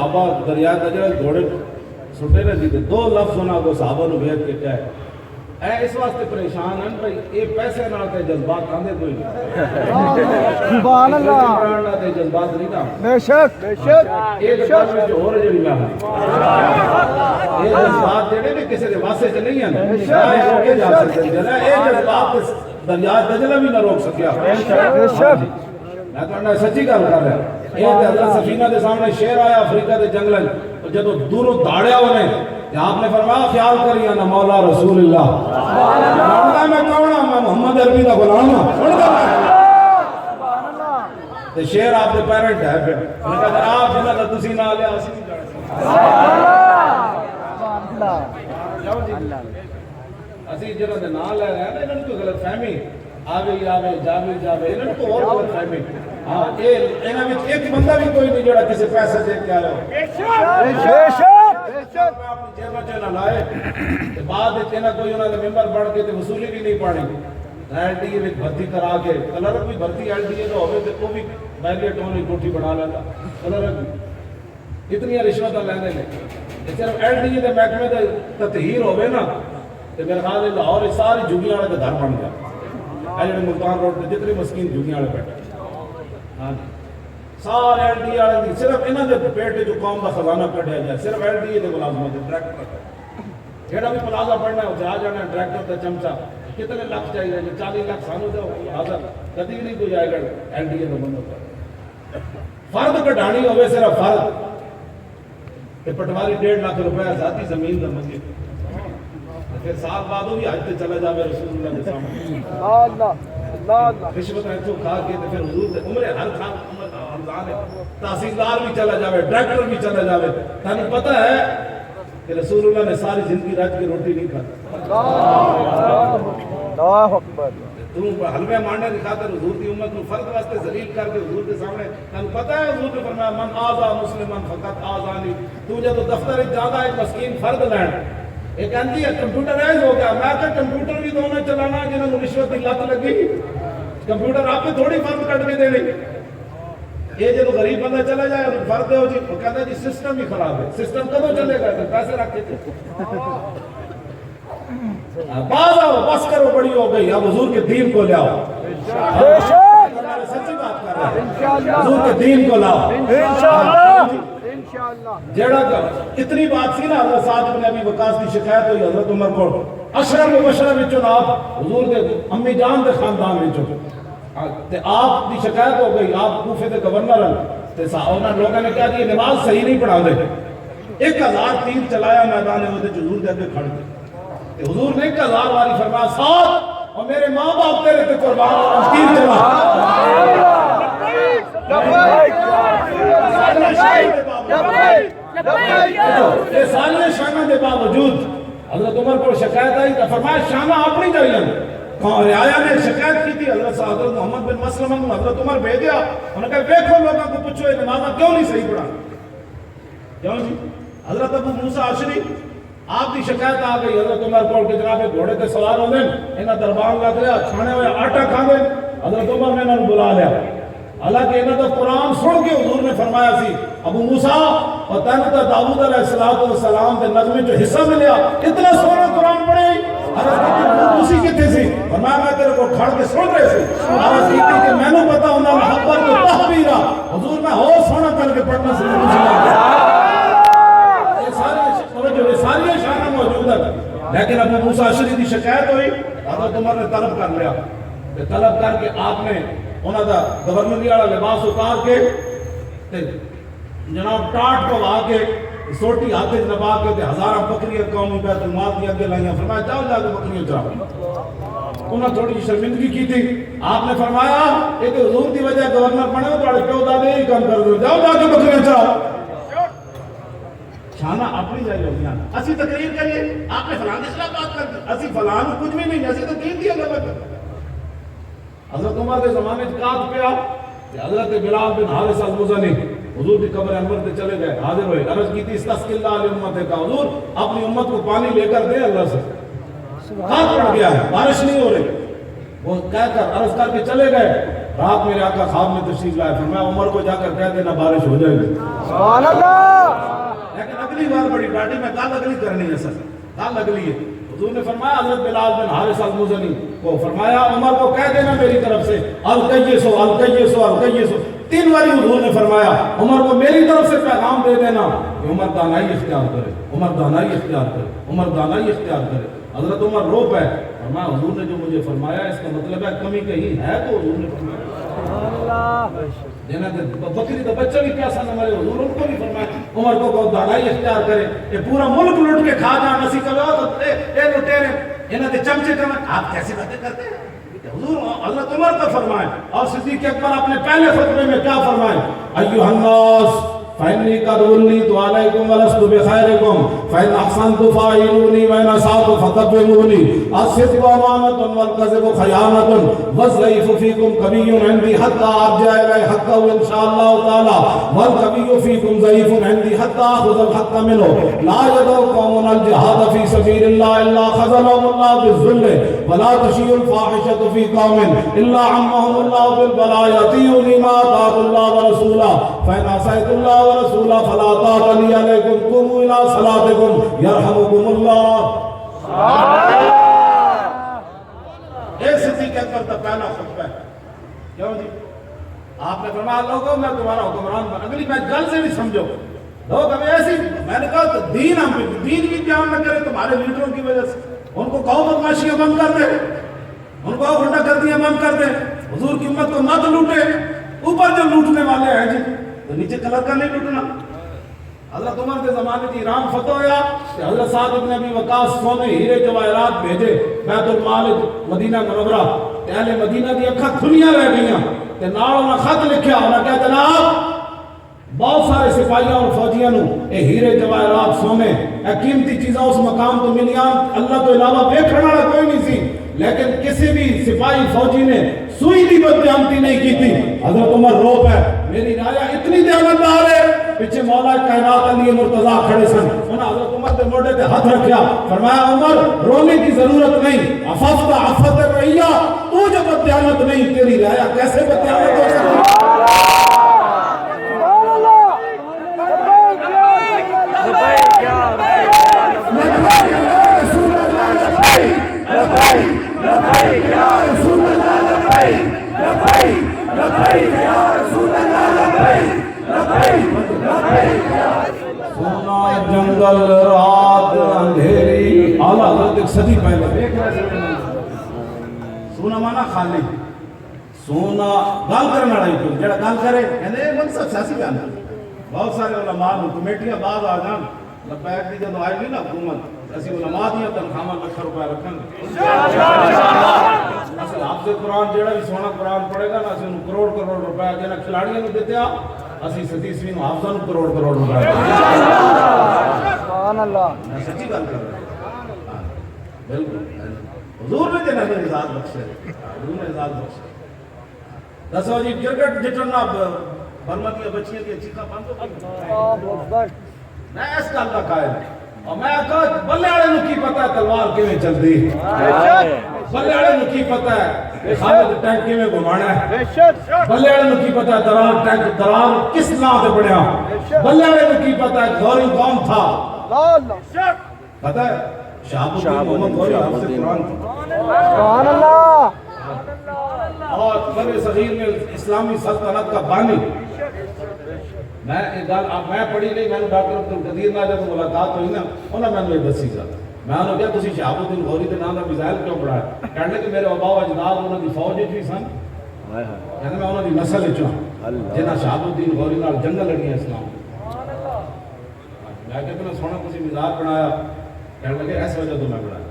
Speaker 5: صحابہ دریا دجل گھوڑے سٹے رہے تھے 2 لفظ انہوں کو صحابہ نے ویٹ کے کہا ہے اے اس واسطے پریشان ہیں بھائی یہ پیسے نہ تے جذبات آندے کوئی نہیں
Speaker 3: سبحان اللہ
Speaker 5: نہ تے جذبات نہیں تھا
Speaker 3: بے شک
Speaker 5: ایک بات میں جو اور جڑی میں یہ جذبات جڑے نے کسی دے واسطے چ نہیں ہیں نہ روکے جا سکتے جنا یہ جذبات دریا دجلہ بھی نہ روک سکیا
Speaker 3: بے شک
Speaker 5: میں تو سچی گل کر رہا یہ حضرت سفینہ دے سامنے شیر آیا افریقہ دے جنگل جدو دوروں داڑیا انہیں آپ نے فرمایا خیال کریے نا مولا رسول اللہ سبحان میں کون ہوں میں محمد عربی کا غلام ہوں تے شیر آپ دے پیرنٹ ہے پھر انہوں نے کہا آپ جنہ دا تسی نہ لیا اسی نہیں جانے اسی جنہ دے نہ لے رہے ہیں انہوں نے کوئی غلط فہمی آوے جاوے انہوں نے کوئی اور غلط فہمی ہاں انہوں نے ایک بندہ بھی کوئی نہیں جوڑا کسی پیسے دے کے آیا ہو
Speaker 3: بے شک
Speaker 5: میں اپنی جیب بچے نہ لائے تو بعد اتنا کوئی انہوں نے ممبر بڑھ کے وصولی بھی نہیں پاڑی ایل ڈی اے بھرتی کرا کے کلرک بھی بھرتی ایل ڈی اے تو ہوئے تو وہ بھی بیلیٹ ہونے کوٹھی بڑھا لیتا کلرک بھی اتنی رشوت لینے لے صرف ایل ڈی اے کے محکمے کا تطہیر ہوئے نا تو میرے خیال ہے لاہور ساری جھگیاں والے کا گھر بن گیا ایل ڈی ملتان روڈ پہ جتنی مسکین جھگیاں والے بیٹھے ہاں سارے ایل ڈی والے دی صرف انہاں دے پیٹ جو قوم دا خزانہ کڈیا جائے صرف ایل ڈی دے ملازمت ڈائریکٹر جیڑا بھی پلازا پڑھنا ہے اسے آ جانا ڈائریکٹر تے چمچا کتنے لاکھ چاہیے جو 40 لاکھ سانو دو حاضر کبھی نہیں کوئی آئے گا ایل ڈی دا بندہ پر فرد کٹانی ہوئے صرف فرد کہ پٹواری 1.5 لاکھ روپے ذاتی زمین دا منگے پھر سال بعد وہ بھی حج تے چلا جاوے رسول اللہ کے سامنے رشوت ایتھوں کھا کے پھر حضور تے عمرے ہر خان رمضان ہے تحصیلدار بھی چلا جاوے ڈائریکٹر بھی چلا جاوے تانوں پتہ ہے کہ رسول اللہ نے ساری زندگی رات کی روٹی نہیں کھائی
Speaker 3: اللہ اکبر
Speaker 5: تو حلوے ماننے کی خاطر حضور کی امت کو فرد واسطے ذلیل کر کے حضور کے سامنے تانوں پتہ ہے حضور نے فرمایا من آزا مسلمان فقط آزانی تو جب دفتر جاتا ایک مسکین فرد لین ایک آنٹی ہے کمپیوٹرائز ہو گیا میں کہ کمپیوٹر بھی دونوں چلانا جنہوں نے رشوت کی لت لگی کمپیوٹر آپ نے تھوڑی فرد کٹ کے دینی یہ جب غریب بندہ چلا جائے فرد ہو جی وہ کہتا ہے جی سسٹم ہی خراب ہے سسٹم کدوں چلے گا پیسے رکھ کے باز آؤ بس کرو بڑی ہو گئی اب حضور کے دین کو لاؤ سچی بات کر رہا ہے حضور کے دین کو لاؤ جیڑا اتنی بات سی نا حضرت سعد بن ابی وقاص کی شکایت ہوئی حضرت عمر کو اشرف مبشرہ وچوں آپ حضور کے امی جان دے خاندان وچوں تے آپ کی شکایت ہو گئی آپ کوفے دے گورنر ہیں تے انہاں لوگاں نے کہا کہ یہ نماز صحیح نہیں پڑھا دے 1000 تیر چلایا میدان ہے وہ حضور دے اگے کھڑ کے حضور نے 1000 واری فرمایا سعد اور میرے ماں باپ تیرے تے قربان تیر چلا یہ سارے شانہ دے باوجود حضرت عمر کو شکایت آئی تو فرمایا شانہ اپنی جائیں رعایا نے شکایت کی تھی حضرت محمد بن مسلمہ کو حضرت عمر بھیجا انہوں نے کہا دیکھو لوگوں کو پوچھو یہ نمازہ کیوں نہیں صحیح پڑھا کیوں جی حضرت ابو موسیٰ عشری آپ کی شکایت آ گئی حضرت عمر کو کہ جناب گھوڑے تے سوار ہو دیں انہاں دربار لگ لیا کھانے ہوئے آٹا کھا دیں حضرت عمر نے انہوں بلا لیا حالانکہ انہوں نے قرآن سن کے حضور نے فرمایا سی ابو موسیٰ اور تنتا داؤد علیہ السلام کے نظمے جو حصہ ملیا اتنا سونا قرآن پڑھے عرض کی اسی کی تھی سی فرمایا میں تیرے کو کھڑ کے سن رہے سی عرض کی تھی کہ میں نے پتا ہوں محبت کو تحبیرہ حضور میں ہو سونا کر کے پڑھنا سے یہ ساری شانہ موجود ہے لیکن ابو موسیٰ عشری کی شکایت ہوئی حضرت عمر نے طلب کر لیا کہ طلب کر کے آپ نے انہوں دا گورنری والا لباس اتار کے جناب ٹاٹ کو لا کے سوٹی ہاتھ نبا کے ہزارہ بکریاں قومی بیت المال کی اگے لائیاں فرمایا جاؤ جا کے بکریاں چراؤ انہوں تھوڑی شرمندگی کی تھی آپ نے فرمایا ایک حضور کی وجہ گورنر بنے تو پیو دادے ہی کام کر دو جاؤ جا کے بکریاں چراؤ شانہ اپنی جائے ہوگیاں اسی تقریر کریے آپ نے فلان کے خلاف بات کر دی اسی فلان کچھ بھی نہیں اسی تو دین دیا گا حضرت عمر کے زمانے کات پہ کہ حضرت بلال بن حارث المزنی حضور کی قبر انور پہ چلے گئے حاضر ہوئے عرض کی تھی استسقی اللہ علیہ امت کا حضور اپنی امت کو پانی لے کر دے اللہ سے کات پڑ گیا ہے بارش نہیں ہو رہی وہ کہہ کر عرض کر کے چلے گئے رات میرے آقا خواب میں تشریف لائے، فرمایا عمر کو جا کر کہہ دینا بارش ہو جائے گی۔
Speaker 4: سبحان اللہ۔
Speaker 5: لیکن اگلی بار بڑی ڈاٹی میں گال اگلی کرنی ہے، سر گال اگلی ہے۔ حضور نے فرمایا حضرت بلال بن حارث المزنی کو فرمایا عمر کو کہہ دینا میری طرف سے القیسو القیسو القیسو، 3 باری حضور نے فرمایا عمر کو میری طرف سے پیغام دے دینا کہ عمر دانائی اختیار کرے، عمر دانائی اختیار کرے، عمر دانائی اختیار کرے۔ حضرت عمر رو پہ فرمایا حضور نے جو مجھے فرمایا اس کا مطلب ہے کمی کہیں ہے تو حضور نے فرمایا دینا دے بکری کا بچہ بھی پیاسا نہ مرے، حضور ان کو بھی فرمایا عمر کو کہو دانائی اختیار کرے، یہ پورا ملک لوٹ کے کھا جانا نسی کا اے لٹیرے انہاں دے چمچے کم آپ کیسی باتیں کرتے ہیں؟ حضور حضرت عمر کا فرمائے اور صدیق اکبر اپنے پہلے خطبے میں کیا فرمائے؟ ایھا الناس فإني قد وليت عليكم ولست بخيركم فإن أحسنت فأعينوني وإن أسأت فكرموني الصدق أمانة والكذب خيانة والضعيف فيكم قوي عندي حتى أرجع إليه حقه إن شاء الله تعالى والقوي فيكم ضعيف عندي حتى أخذ الحق منه لا يدعو قوم الجهاد في سبيل الله إلا خذلهم الله بالذل ولا تشيع الفاحشة في قوم إلا عمهم الله بالبلاء يطيعوني ما أطاعت الله ورسوله فإن عصيت الله ورسولہ فلا طاعة لي عليكم قوموا إلى صلاتكم يرحمكم الله۔ اے صدیق اکبر کا پہلا خطبہ ہے، کیوں جی؟ آپ نے فرمایا لوگوں میں تمہارا حکمران بن، اگلی میں گل سے بھی سمجھو لوگ ہمیں ایسی، میں نے کہا تو دین بھی قیام نہ کرے تمہارے لیڈروں کی وجہ سے، ان کو کہو بدماشیاں بند کر دے، ان کو غنڈہ گردیاں بند کر دے، حضور کی امت کو مت لوٹے، اوپر جو لوٹنے والے ہیں جی تو نیچے کلر کا نہیں لوٹنا۔ حضرت عمر کے زمانے کی ایران فتح ہویا کہ حضرت سعد بن ابی وقاص سونے ہیرے جواہرات بھیجے بیت المال مدینہ منورہ، اہل مدینہ دی اکھاں کھلیاں رہ گئیاں تے نال انہاں خط لکھیا، انہاں کہا جناب بہت سارے سپاہیاں اور فوجیاں نو اے ہیرے جواہرات سونے اے قیمتی چیزاں اس مقام تو ملیاں، اللہ تو علاوہ ویکھن والا کوئی نہیں سی، لیکن کسی بھی سپاہی فوجی نے سوئی دی بدقیامتی نہیں کی تھی۔ حضرت عمر رو پہ میری رایا اتنی دیانتدار ہے، پیچھے مولا کائنات علی مرتضیٰ کھڑے سن، انہوں حضرت عمر کے موڑے پہ ہاتھ رکھیا، فرمایا عمر رونے کی ضرورت نہیں، عففت عفت الرعیہ، تو جو بدقیامت نہیں تیری رایا کیسے بدقیامت ہو سکتی؟ سونا جنگل رات اندھیری، اعلیٰ حضرت ایک صدی پہلے سونا مانا خالی، سونا گل کرنے والا ہی جڑا گل کرے کہندے منصب سیاسی بیان بہت سارے علماء کمیٹیاں بعد آ جان لبیک دی جدوں آئے گی نا حکومت اسی علماء دیا تنخواہ لکھ روپے رکھیں گے، اصل حافظ قرآن جڑا بھی سونا قرآن پڑھے گا نا اسی انہوں کروڑ روپے جنہاں کھلاڑیاں نے دیتے ہیں، اسی ستیسویں حافظاں کروڑ روپے
Speaker 4: سبحان اللہ،
Speaker 5: میں سچی گل کر رہا ہوں، بالکل حضور نے جنہاں نے نظام بخشے، حضور نے نظام بخشے۔ دسو جی کرکٹ جتنا برما کی بچیاں کی چیخا بند ہو گئی، میں اس گل کا قائل اور میں کہا بلے والے نو کی پتہ ہے تلوار کیویں چلدی، بلے والے نو کی پتہ ہے خالد ٹینک کیویں گھمانا ہے، بلے والے نو کی پتہ ہے درار ٹینک درار کس نا تے بنیا، بلے والے نو کی پتہ ہے گوری کون تھا، پتہ ہے شہاب الدین محمد گوری حافظ قرآن
Speaker 4: سبحان اللہ،
Speaker 5: اور بر صغیر میں اسلامی سلطنت کا بانی۔ میں ایک گل میں پڑھی نہیں، میں نے ڈاکٹر عبدالقدیر نال جب ملاقات ہوئی نا انہوں نے مینوں دسی گل، میں انہوں نے کہا تسی شہاب الدین غوری دے نام دا میزائل کیوں پڑھایا؟ کہنے کہ میرے آبا و اجداد انہوں دی فوج وچ بھی سن، کہنے میں انہوں دی نسل وچوں جنہاں شہاب الدین غوری نال جنگاں لڑیاں اسلام، میں کہ اتنا سونا تسی میزائل بنایا، کہنے لگے اس وجہ تو میں بنایا،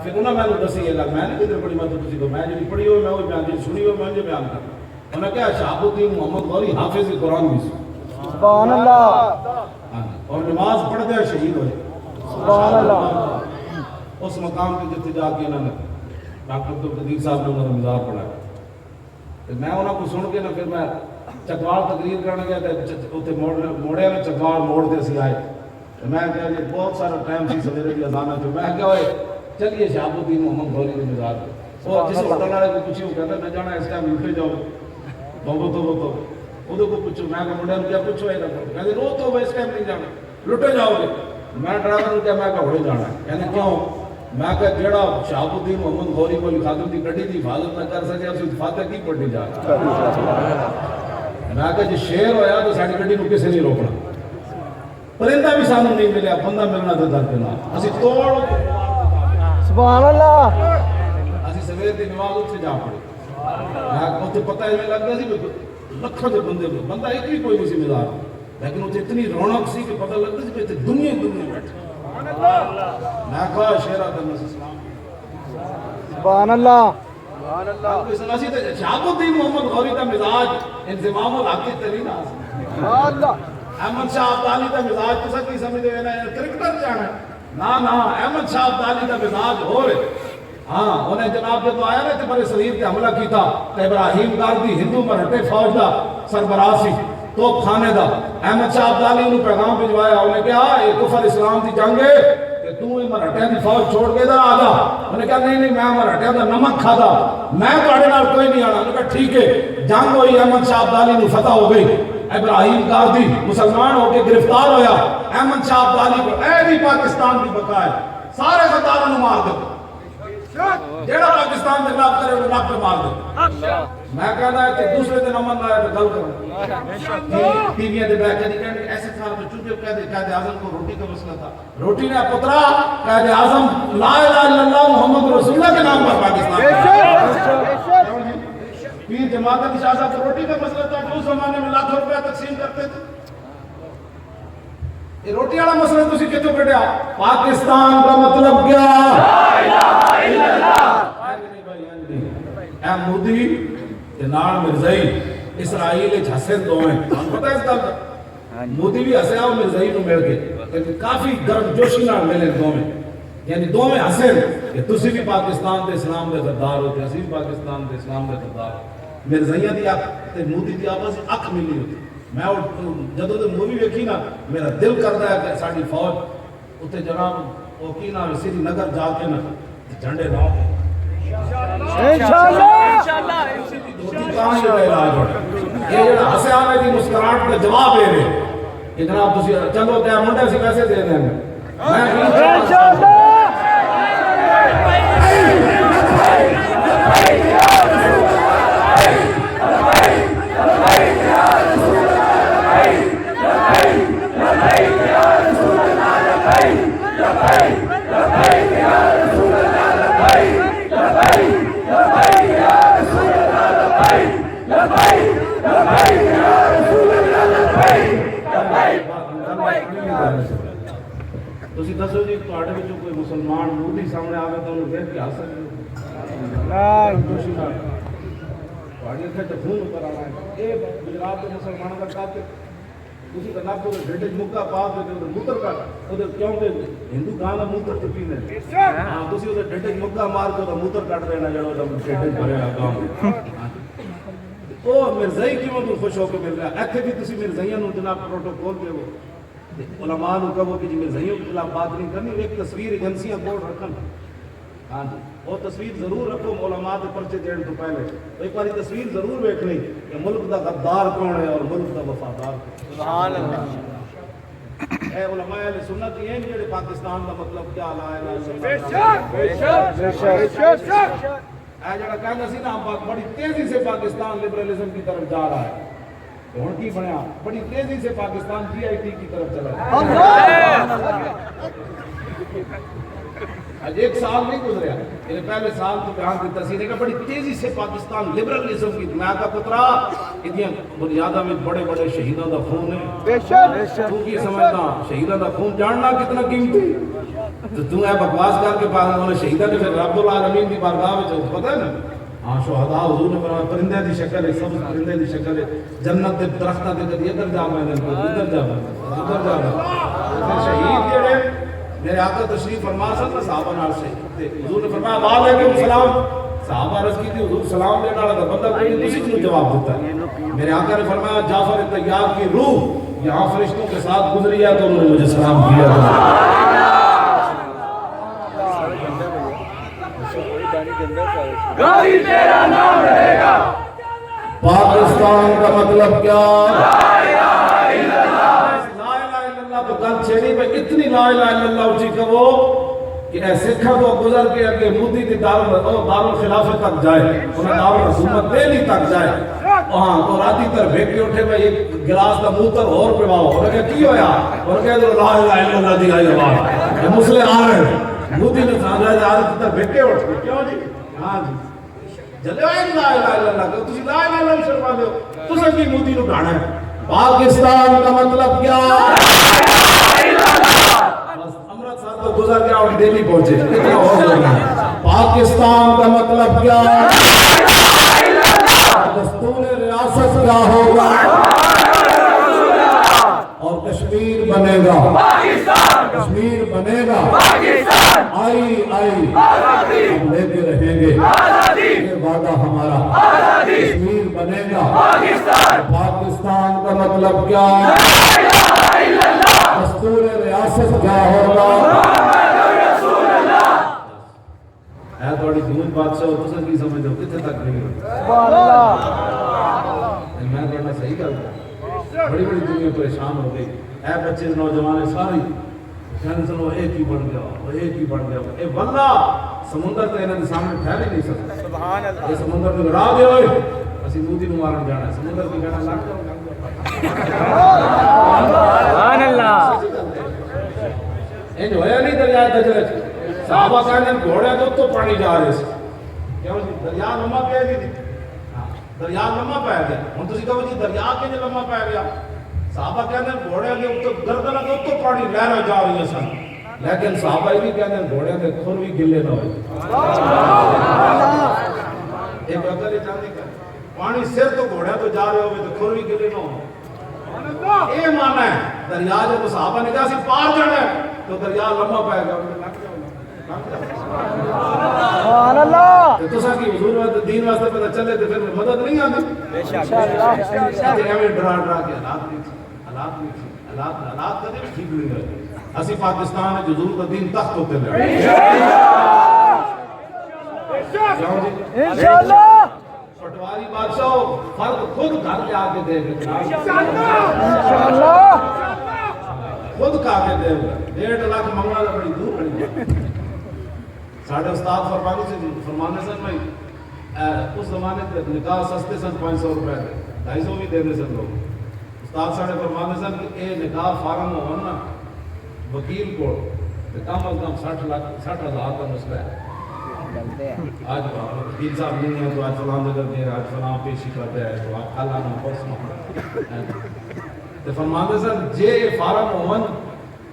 Speaker 5: پھر انہوں نے مینوں دسی یہ گل، میں نے کدھر پڑھی، میں تو تسی کو میں جڑی پڑھی ہوئی میں وہی بیان کی، سنی ہوئی میں جو بیان کرتا، انہوں نے کہا شہاب الدین محمد غوری حافظ قرآن بھی سی،
Speaker 4: سبحان اللہ،
Speaker 5: اور نماز پڑھ دے شہید ہوئے،
Speaker 4: سبحان اللہ،
Speaker 5: اس مقام پہ جتے جا کے انہوں نے ڈاکٹر عبدالقدیر صاحب نے انہوں نے مزار پڑھایا، میں انہوں کو سن کے نا پھر میں چکوال تقریر کرنے گیا تھا، اتنے موڑے میں چکوال موڑ دے سی آئے، میں کہا جی بہت سارا ٹائم سی سویرے کی اذان ہے، میں کہا ہوئے چلیے شہاب الدین محمد غوری کے مزار پہ، اور جس ہوٹل والے کو پوچھی وہ کہتا میں جانا اس ٹائم لوٹے جاؤ، تو وہ کو پوچھو میں کہ منڈے کیا پوچھو ہے کہتے رو تو اس ٹائم نہیں جانا لٹے جاؤ گے میں ڈرائیور کیا میں کہ ہوڑے جانا ہے کہتے کیوں میں کہ جڑا شہاب الدین محمد غوری کو خادم دی گڈی دی حفاظت نہ کر سکے اس فاتح کی پڑھنی جا میں کہ جی شیر ہویا تو ساری گڈی کو کسی نہیں روکنا پرندہ بھی سانو نہیں ملیا بندہ ملنا تو در کے نام اسی توڑ
Speaker 4: سبحان اللہ
Speaker 5: اسی سویر دی نماز اتھے جا پڑے میں اتھے پتہ ہے لگ گیا سی لکھوں دے بندے بندہ ایک بھی کوئی نہیں سی مزار لیکن اتھے اتنی رونق سی کہ پتہ لگتا سی کہ دنیا بیٹھے میں کہا شیرہ دن اسلام
Speaker 4: سبحان اللہ
Speaker 5: شہاب الدین محمد غوری کا مزاج انضمام الحق ترین احمد شاہ عبدالی کا مزاج تو سکی سمجھے گئے نا کرکٹر جانا نا احمد شاہ عبدالی کا مزاج ہو رہے ہاں انہیں جناب جب آیا نا کہ بڑے شریر کے حملہ کیتا تو ابراہیم گاردی ہندو مرہٹے فوج دا سربراہ سی توپ خانے دا احمد شاہ عبدالی انہوں پیغام بھجوایا انہیں کہا یہ کفر اسلام دی جنگ ہے کہ تو یہ مرہٹے دی فوج چھوڑ کے ادھر آ جا انہیں کہا نہیں میں مرہٹے دا نمک کھادا میں تواڈے نال کوئی نہیں آنا انہیں کہا ٹھیک ہے جنگ ہوئی احمد شاہ عبدالی نو فتح ہو گئی ابراہیم گاردی مسلمان ہو کے گرفتار ہویا احمد شاہ عبدالی کو اے بھی پاکستان کی بقا ہے سارے غداروں نے مار دو جیڑا پاکستان دے خلاف کرے وہ ناک پہ مار دو میں کہنا ہے کہ دوسرے دن امن آیا تو گل کرو ٹی وی دے بیٹھ کے کہنے ایسے سال میں چونکہ قائد اعظم کو روٹی کا مسئلہ تھا روٹی نے پترا قائد اعظم لا الہ الا اللہ محمد رسول اللہ کے نام پر پاکستان پیر جماعت کی شاہ صاحب روٹی کا مسئلہ تھا کہ اس زمانے میں لاکھوں روپے تقسیم کرتے تھے یہ روٹی والا مسئلہ تسی کتوں کڈیا پاکستان کا مطلب کیا لا الہ الا اللہ اے مودی تے نال مرزائی اسرائیل وچ حسن دوویں پتہ اس گل دا مودی بھی ہسیا اور مرزائی نو مل کے کافی گرم جوشی نال ملے دوویں یعنی دوویں حسن کہ تسی بھی پاکستان دے اسلام دے غدار ہو تے اسی بھی پاکستان دے اسلام دے غدار مرزائیاں دی اکھ تے مودی دی آپس اکھ ملی ہوتی میں جدوں تے مووی ویکھی نا میرا دل کردا ہے کہ ساڈی فوج اوتے جناب او کی نا سری نگر جا کے نا جھنڈے لا کے انشاءاللہ کہاں یہ علاج ہوتا یہ جڑا ہسیانے دی مسکراہٹ کا جواب دے رہے کہ جناب تسی چلو تے منڈے سی پیسے دے دیں میں انشاءاللہ تسی دسو جی تواڈے وچوں کوئی مسلمان مودی سامنے آوے تو انہوں دیکھ کے ہس سکدے تواڈی اکھے تے خون اوپر آنا ہے اے گجرات دے مسلماناں دا قاتل تسی تے ناکو دے ڈڈے مکا پا کے تے موتر کٹ او دے کیوں تے ہندو گاں دا موتر تے پیندے ہاں تسی او دے ڈڈے مکا مار کے او موتر کٹ دینا جڑا او ڈڈے بھرے گاں او مرزائی کیوں تو خوش ہو کے مل رہا ایتھے بھی تسی مرزائیاں نو جناب پروٹوکول دیو علماء نو کہو کہ جی مرزائیوں کے خلاف بات نہیں کرنی ایک تصویر ایجنسیاں بورڈ رکھن ہاں جی وہ تصویر ضرور رکھو علماء کے پرچے دین تو پہلے تو ایک باری تصویر ضرور دیکھنی کہ ملک دا غدار کون ہے اور ملک دا وفادار سبحان اللہ اے علماء اہل سنت یہ ہیں جڑے پاکستان دا مطلب کیا لا الہ الا اللہ اے جڑا کہنا سی نا بڑی تیزی سے پاکستان لبرلزم کی طرف جا رہا ہے ہن کی بنیا بڑی تیزی سے پاکستان جی آئی ٹی کی طرف چلا آج ایک سال نہیں گزریا یعنی پہلے سال تو بیان دیتا سی نے کہا بڑی تیزی سے پاکستان لبرلزم کی میں کہا پترا اتنی بنیادہ میں بڑے بڑے شہیدوں دا خون ہے تو کی سمجھنا شہیدوں دا خون جاننا کتنا قیمتی تو تو ہے بکواس کر کے پاس انہوں نے شہیدہ نے پھر رب العالمین کی بارگاہ میں پتہ ہے نا ہاں شہداء حضور نے فرمایا پرندے دی شکل ہے سبز پرندے دی شکل ہے جنت دے درختاں تے کدی ادھر جا میں ادھر جا ادھر جا پھر شہید جڑے میرے آقا تشریف فرما سن صحابہ نال شہید تے حضور نے فرمایا وعلیکم السلام صحابہ عرض کی تھی حضور سلام دینے والا تھا بندہ کوئی کسی کو جواب دیتا ہے میرے آقا نے فرمایا جعفر طیار کی روح یہاں فرشتوں کے ساتھ گزری ہے تو انہوں نے مجھے سلام کیا گاڑی تیرا نام رہے گا پاکستان پاکستان کا مطلب کیا؟ لا الہ الا اللہ تو گل چھیڑی بھئی اتنی لا الہ الا اللہ اچھی کہو کہ اے سکھا کو گزر کے اگے مودی دی دارالخلافت تک جائے انہیں دارالحکومت دہلی تک جائے وہاں تو راتی تر بھیک کے اٹھے بھئی ایک گلاس کا موتر اور پیواؤ انہیں کہا کی ہویا انہیں کہا لا الہ الا اللہ دی آئی آواز یہ مسئلے آ رہے ہیں مودی نے سامنے راتی تر بھیک کے اٹھے کیوں جی؟ ہاں جی جلے آئے لا الہ الا اللہ کہ تسی لا الہ الا اللہ شرما دے ہو تو سب کی مودی نو ڈھانا ہے پاکستان کا مطلب کیا؟ تو گزر گیا اور دہلی پہنچے اتنا اور بولنا ہے پاکستان کا مطلب کیا؟ دستور ریاست کیا ہوگا اور کشمیر بنے گا کشمیر بنے گا آئی ہم لیتے رہیں گے یہ وعدہ ہمارا کشمیر بنے گا پاکستان کا مطلب کیا؟ دستور ریاست کیا ہوگا؟ اے تھوڑی دھون بادشاہ ہو تو سر کی سمجھ دو کتنے تک نہیں ہوتا میں کہنا صحیح کرتا بڑی بڑی دنیا پریشان ہو گئی اے بچے نوجوان ساری کہنے چلو ایک ہی بڑھ گیا وہ ایک ہی بڑھ گیا اے واللہ سمندر تو انہوں نے سامنے ٹھہر ہی نہیں سکتا یہ سمندر میں لڑا دے ہوئے اسی مودی نو مارن جانا ہے سمندر کی کہنا لگ جاؤ سبحان اللہ ان ہویا نہیں دریا دجلے صحابہ کہنے گھوڑے تو پانی جا رہے سے کیوں جی دریا لمبا پہ گئی تھی دریا لمبا پہ گیا ہن تسی کہو جی دریا کے جو لمبا پہ گیا صحابہ کہنے گھوڑے کے تو گردن تو پانی لہرا جا رہی ہے سن لیکن صحابہ یہ بھی کہنے گھوڑے کے کھر بھی گلے نہ ہوئے ایک اگر یہ چاہتی کہ پانی سر تو گھوڑے تو جا رہے ہوئے تو کھر بھی گلے نہ ہوئے یہ مانا ہے دریا جب صحابہ نے کہا سی پار جانا ہے تو دریا لمبا پہ گیا
Speaker 4: سبحان اللہ
Speaker 5: تو سا کی حضور وقت دین واسطے پتہ چلے تو پھر مدد نہیں آتی ہمیں ڈرا کے حالات کدے ٹھیک نہیں رہے اسی پاکستان ہے حضور کا دین تخت ہوتے لے
Speaker 4: انشاءاللہ
Speaker 5: پٹواری بادشاہ فرق خود گھر کے آگے دے گا
Speaker 4: انشاءاللہ
Speaker 5: خود کھا کے دے گا 1.5 لاکھ منگنا تو بڑی دور پڑی ساڑھے استاد فرمانے سے بھائی اس زمانے تھے نکاح سستے سن 500 روپے تھے 250 بھی دینے سن لوگ استاد ساڑھے فرمانے سن کہ اے نکاح فارم ہونا وکیل کو کم از کم 60,000 کا مسئلہ ہے آج وکیل صاحب نہیں ہے تو آج فلان جگہ دے آج فلان پیشی کرتے ہیں تو آج کھالا نہ پرس نہ تو فرمانے سن جے فارم ہونا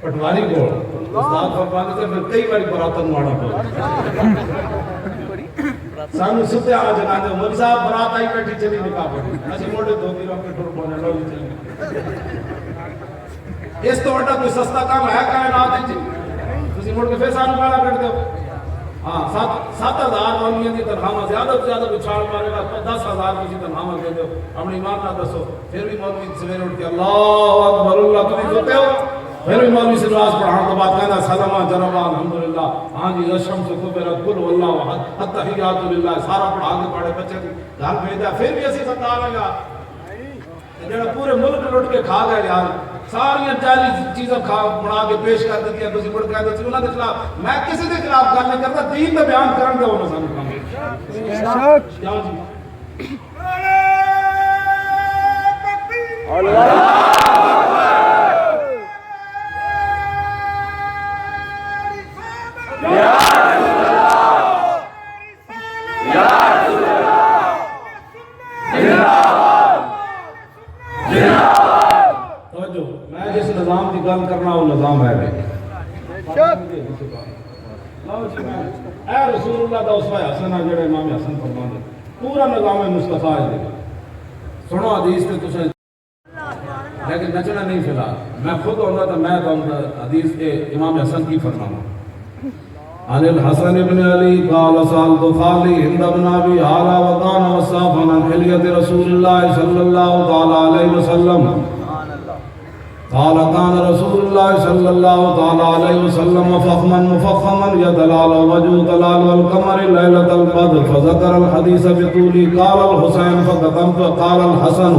Speaker 5: پٹواری کو استاد فرمانے سے پھر کئی باری براتن مانا پڑا سانو ستے آنا جگانے مولوی صاحب برات آئی بیٹھی چلی نکاح پڑی ایسی موڑے دو تیروں کے ٹور پانے لو بھی چلی اس تو وٹا کوئی سستا کام ہے کائنات ہے تسی موڑ کے پھر سانو گالا کٹ دو ہاں 7,000 مولویوں کی تنخواہ زیادہ سے زیادہ بچھاڑ مارے گا 10,000 کی تنخواہ دے دو اپنی ایمان نہ دسو پھر بھی مولوی سویر اٹھ کے اللہ اکبر اللہ تمہیں سوتے ہو پھر بھی مولوی سے نماز پڑھانے کے بعد کہنا سلامہ جنابہ الحمدللہ ہاں جی الشمس کبرت قل واللہ احد التحیات للہ سارا پڑھا کے پڑھے بچے گھر بھیجا پھر بھی ایسی ستا رہے گا جڑا پورے ملک لٹ کے کھا گئے یار ساری 40 چیزیں بنا کے پیش کر دیتی ہیں تسی پڑھ کے آتے انہوں نے خلاف میں کسی کے خلاف گل نہیں کرتا دین میں بیان کرن دے انہوں سانو کام کیا جی اللہ نظام کی گل کرنا وہ نظام ہے اے رسول اللہ دا اسوہ حسن جڑے امام حسن فرماندے پورا نظام مصطفیٰ ہے سنو حدیث تے تسیں لیکن نچنا نہیں فی الحال میں خود ہوتا تو میں تو حدیث کے امام حسن کی فرمانا عن الحسن بن علی قال سألت خالي هند بن ابي حالة وكان وصافا عن حلية رسول الله صلى الله تعالى عليه وسلم قال كان رسول الله صلى الله تعالى عليه وسلم فخما مفخما يتلال وجه تلال والقمر ليلة البدر فذكر الحديث بطوله. قال الحسين قال الحسن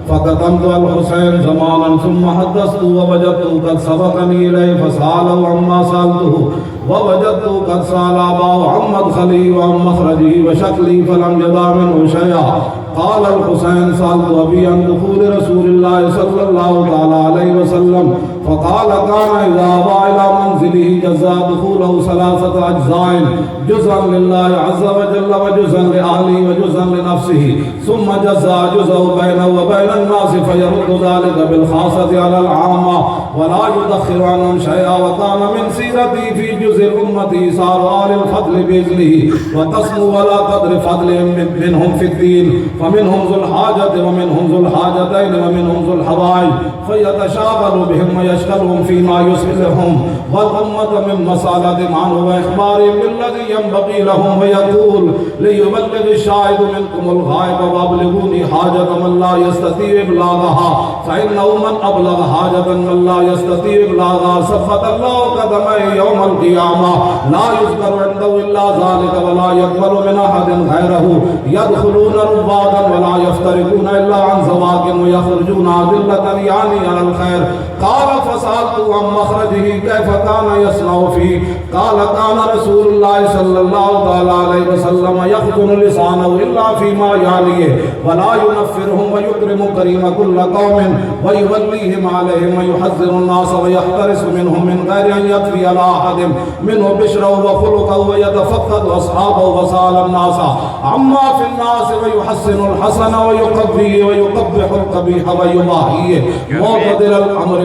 Speaker 5: فكتمت الحسين زمانا ثم حدثت ووجدت قد سبقني إليه فسأله عما سألته ووجدت قد سأل أباه عن مدخلي وعن مخرجي وشكلي فلم يدع منه شيئا. قال الحسين سألت أبي عن دخول رسول الله صلى الله تعالى عليه وسلم فقال كان إذا أبى إلى منزله جزا دخوله 3 أجزاء جزءا لله عز وجل وجزءا لأهله وجزءا لنفسه ثم جزا جزء بينه وبين الناس فيرد ذلك بالخاصة على العامة ولا يدخر عنهم شيئا. وكان من سيرتي في جزء الأمة صار آل الفضل بإذنه وتسمو ولا قدر فضلهم منهم في الدين فمنهم ذو الحاجة ومنهم ذو الحاجتين ومنهم ذو الحوائج فيتشاغل بهم ويشغلهم فيما يصلحهم والأمة من مسألة عنه وإخبارهم بالذي ينبغي لهم ويقول ليبلغ الشاهد منكم الغائب وأبلغوني حاجة من لا يستطيع إبلاغها فإنه من أبلغ حاجة من لا يستطيع إبلاغها ثبت الله قدميه يوم القيامة لا يذكر عنده إلا ذلك ولا يقبل من أحد غيره يدخلون ربادا ولا يفترقون إلا عن زواج ويخرجون أدلة يعني على الخير. قال فسألت عن مخرجه كيف كان يصنع فيه. قال كان رسول الله صلى الله عليه وسلم يخزن لسانه إلا فيما يعنيه ولا ينفرهم ويكرم كريم كل قوم ويوليهم عليهم ويحذر الناس ويحترس منهم من غير أن يطفي على أحد منه بشره وخلقه ويتفقد أصحابه وسأل الناس عما في الناس ويحسن الحسن ويقبيه ويقبح القبيح ويباهيه معتدل الأمر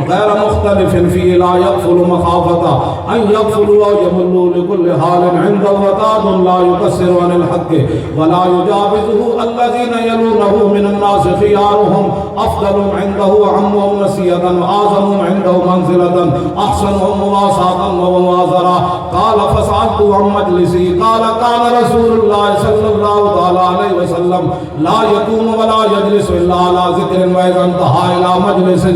Speaker 5: غير مختلف فيه لا يغفل مخافة أن يغفلوا ويملوا لكل حال عنده وتاد لا يقصر عن الحق ولا يجاوزه الذين يلونه من الناس خيارهم أفضل عنده عمهم نسية أعظم عنده منزلة أحسنهم مواساة وموازرة. قال فسألت عن مجلسي قال كان رسول الله صلى الله عليه وسلم لا يقوم ولا يجلس إلا على ذكر وإذا انتهى إلى مجلس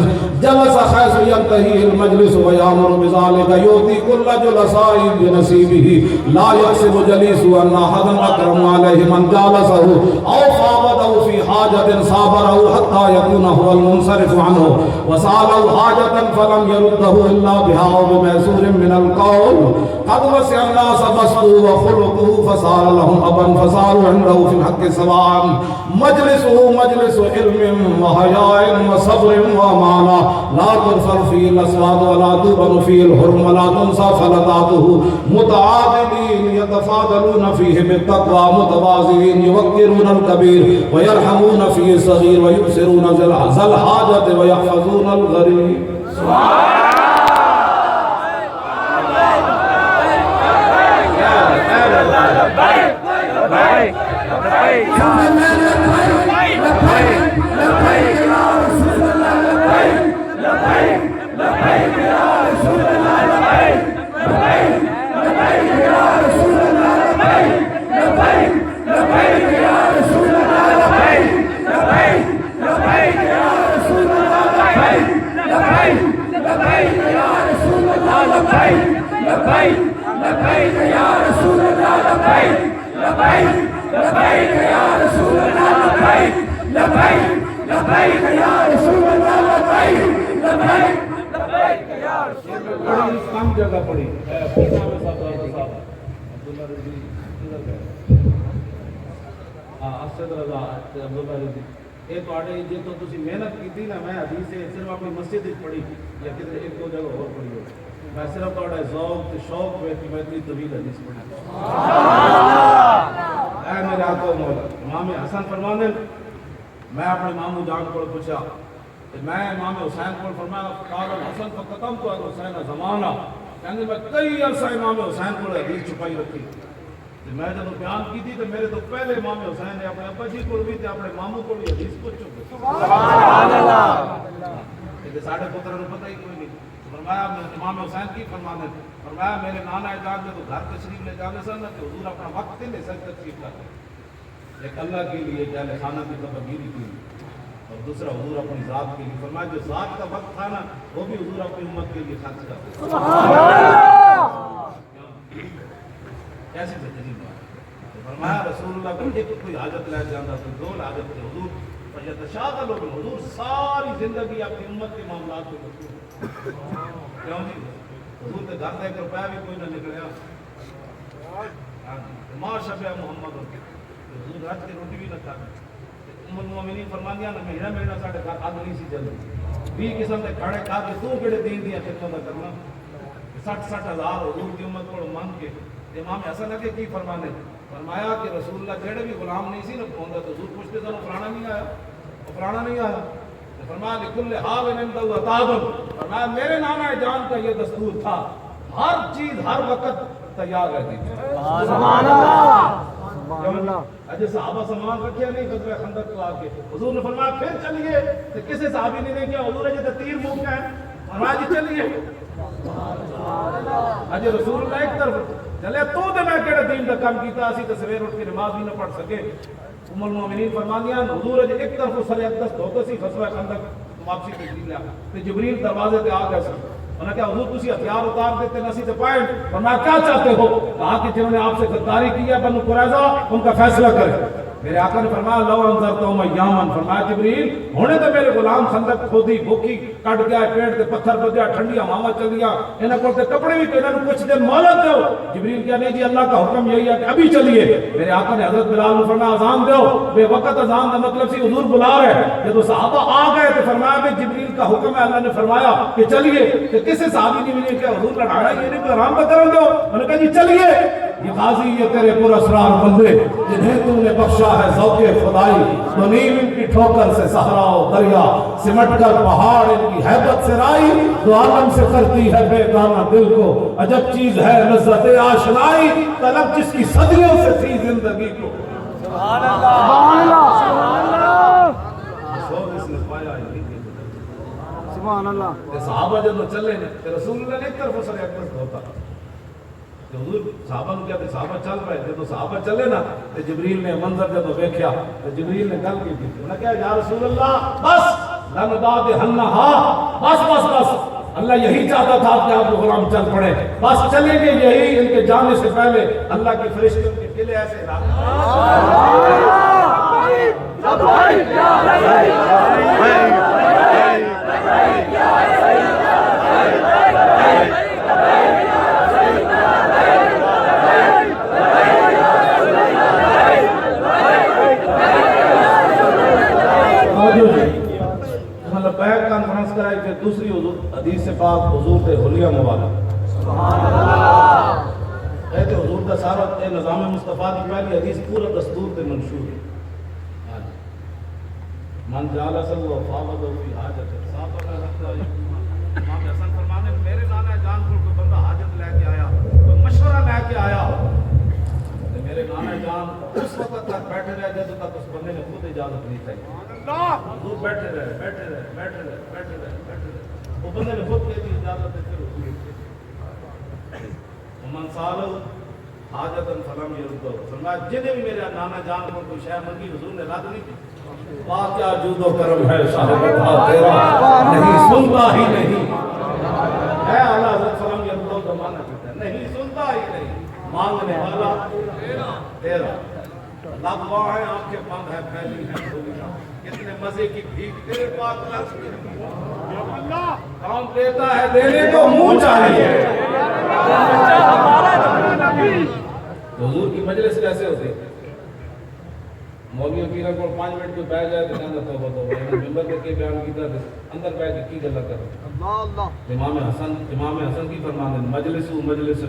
Speaker 5: جلس حيث ينتهي المجلس ويأمر بذلك يؤتي كل جلساء بنصيبه لا يحسب جليسه أن أحدا أكرم عليه من جالسه أو فاوضه في حاجة صابره حتى يكون هو المنصرف عنه وسأله حاجة فلم يرده إلا بها أو بميسور من القول. قد وسع الناس بسطه وخلقه فصار لهم أبا فصاروا عنده في الحق سواء مجلسه مجلس علم وحياء وصبر وأمانة لا ترفع فيه الأصوات ولا تبن فيه الحرم ولا تنسى فلذاته متعادلين يتفاضلون فيه بالتقوى متوازيين يوقرون الكبير ويرحمون فيه الصغير ويبصرون ذا الحاجة ويحفظون الغريب. کم جگہ پڑی یہ تو تسی محنت کی تھی نا میں حدیث صرف اپنی مسجد پڑھی یا کدھر ایک دو جگہ اور پڑھی ہو میں صرف تھوڑا ذوق تے شوق پہ کہ میں اتنی طویل حدیث پڑھی اے میرے آقا مولا امام حسن فرمانے میں اپنے ماموں جان کو پوچھا میں امام حسین کو فرمایا قال الحسن فقتمت الحسین زمانہ کہنے میں کئی عرصہ امام حسین کو حدیث چھپائی رکھی میں جب بیان کی تھی تو میرے تو پہلے امام حسین نے اپنے ابا جی کو بھی تے اپنے ماموں کو بھی حدیث پوچھ چکے سبحان اللہ کہ ساڈے پتر کو پتہ ہی کوئی نہیں فرمایا امام حسین کی فرمانے فرمایا میرے نانا جان جو گھر تشریف لے جانے سن کہ حضور اپنا وقت لے سکتے تشریف کرتے ایک اللہ کے لیے جہل خانہ کی تبدیلی کی اور دوسرا حضور اپنی ذات کے لیے فرمایا جو ذات کا وقت تھا نا وہ بھی حضور اپنی امت کے لیے خرچ کرتے تھے. کیسی بہترین بات. فرمایا رسول اللہ کو ایک کوئی حاجت لے جانا تو دو حاجت تھے حضور فیتشاغل لوگ حضور ساری زندگی اپنی امت کے معاملات کو کرتے. کیوں جی حضور کے گھر سے 1 روپیہ بھی کوئی نہ نکلیا. ماں شبہ محمد حضور رات کی روٹی بھی نہ کھاتے. ام المومنین فرماندیاں نہ مہینہ مہینہ ساڈے گھر اگ نہیں سی جلدی. 20 قسم کے کھانے کھا کے تو کہڑے دین دی خدمت کرنا. 60 ہزار حضور کی امت کو مان کے امام حسن کے کی فرمانے فرمایا کہ رسول اللہ جڑے بھی غلام نہیں سی نہ پوندا تو حضور پوچھتے سن فلانا نہیں آیا فلانا نہیں آیا. فرمایا لکل حال انت وتاب. فرمایا میرے نانا جان کا یہ دستور تھا ہر چیز ہر وقت تیار رہتی تھی.
Speaker 4: سبحان اللہ سبحان اللہ.
Speaker 5: اجے صحابہ سامان رکھیا نہیں غزوہ خندق کو آ کے حضور نے فرمایا پھر چلیے تو کسی صحابی نے نہیں کیا حضور نے تو تیر موقع ہے فرمایا جی چلیے. اجے رسول اللہ ایک طرف چلے تو میں کہڑے دین کا کام کیتا اسی تو سویر اٹھ کے نماز بھی نہ پڑھ سکے. ام المومنین فرماندیاں حضور اجے ایک طرف سر اقدس دھوتے سی غزوہ خندق واپسی تشریف لیا تو جبریل دروازے پہ آ گئے سن. انہوں نے کہا حضور تسی ہتھیار اتار دیتے نسی سے پائیں فرمایا کیا چاہتے ہو. کہا کہ جنہوں نے آپ سے غداری کی ہے بنو قریظہ ان کا فیصلہ کرے. میرے آقا نے فرمایا لو انذرتہم ایاما. فرمایا جبریل ہونے تو میرے غلام خندق کھودی بھوکی کٹ گیا پیڑ تے پتھر بدیا ٹھنڈی ہواواں چلیا انہاں کول تے کپڑے بھی انہاں نوں کچھ دن مہلت دو. جبریل کہا نہیں جی اللہ کا حکم یہی ہے کہ ابھی چلیے. میرے آقا نے حضرت بلال کو فرمایا اذان دو. بے وقت اذان کا مطلب سی حضور بلا رہے. جب صحابہ آ گئے تو فرمایا کہ جبریل کا حکم ہے اللہ نے فرمایا کہ چلیے. کہ کسی صحابی نے مجھے کہ حضور لڑایا یہ نہیں کہ آرام کا کرن دو. میں نے کہا جی چلیے. یہ غازی یہ تیرے پر اسرار بندے جنہیں تم نے بخشا ہے ذوق خدائی زمین ان کی ٹھوکر سے صحرا و دریا سمٹ کر پہاڑ ان کی ہیبت سے رائی دو عالم سے کرتی ہے بیگانہ دل کو عجب چیز ہے لذت آشنائی طلب جس کی صدیوں سے تھی زندگی کو.
Speaker 4: سبحان اللہ سبحان اللہ سبحان اللہ.
Speaker 5: صحابہ جب چلے رسول اللہ نے ایک طرف سر اقدس ہوتا حضور صحابہ نے کیا صحابہ چل رہے تھے تو صحابہ چلے نا تو جبریل نے منظر جب دیکھا تو جبریل نے گل کی تھی. انہوں نے کہا یا رسول اللہ بس لنبادہنہا بس بس بس اللہ یہی چاہتا تھا کہ آپ غلام چل پڑے بس چلیں گے یہی. ان کے جانے سے پہلے اللہ کے فرشتے ان کے قلعے ایسے لبیک کانفرنس کرائی پھر دوسری حدیث سے پاک حضور تے حلیہ مبارک کہتے حضور کا سارا نظام مصطفیٰ کی پہلی حدیث پورا دستور تے منشور ہے. من جعل صلو فاوضہ فی حاجت صحابہ میں رکھتا ہے. امام حسن فرمانے میرے نانا جان کو کوئی بندہ حاجت لے کے آیا کوئی مشورہ لے کے آیا تو میرے نانا جان اس وقت تک بیٹھے رہے جب تک اس بندے نے خود اجازت نہیں چاہیے. حضور بیٹھے رہے وہ بندے نے خود کہہ دی اجازت ہے پھر من سالو حاجتن فلم یردو. فرمایا جنہیں بھی میرے نانا جان کو کوئی شے منگی حضور نے رد نہیں کی. واہ کیا جود و کرم ہے صاحب عطا تیرا نہیں سنتا ہی نہیں ہے. اعلیٰ حضرت فلم یردو تو مانا کہتا ہے نہیں سنتا ہی نہیں مانگنے والا تیرا. لب واہ ہے آنکھیں بند ہے پھیلی ہے کتنے مزے کی بھیک تیرے پاس لفظ کام دیتا ہے دینے کو منہ چاہیے. حضور کی مجلس کیسے ہوتے مولوی پیرا کو 5 منٹ کو بیٹھ جائے تو کہنا توبہ توبہ ممبر پہ کے بیان کیتا ہے اندر بیٹھ کے کی گلا کر. امام حسن کی فرمانے مجلس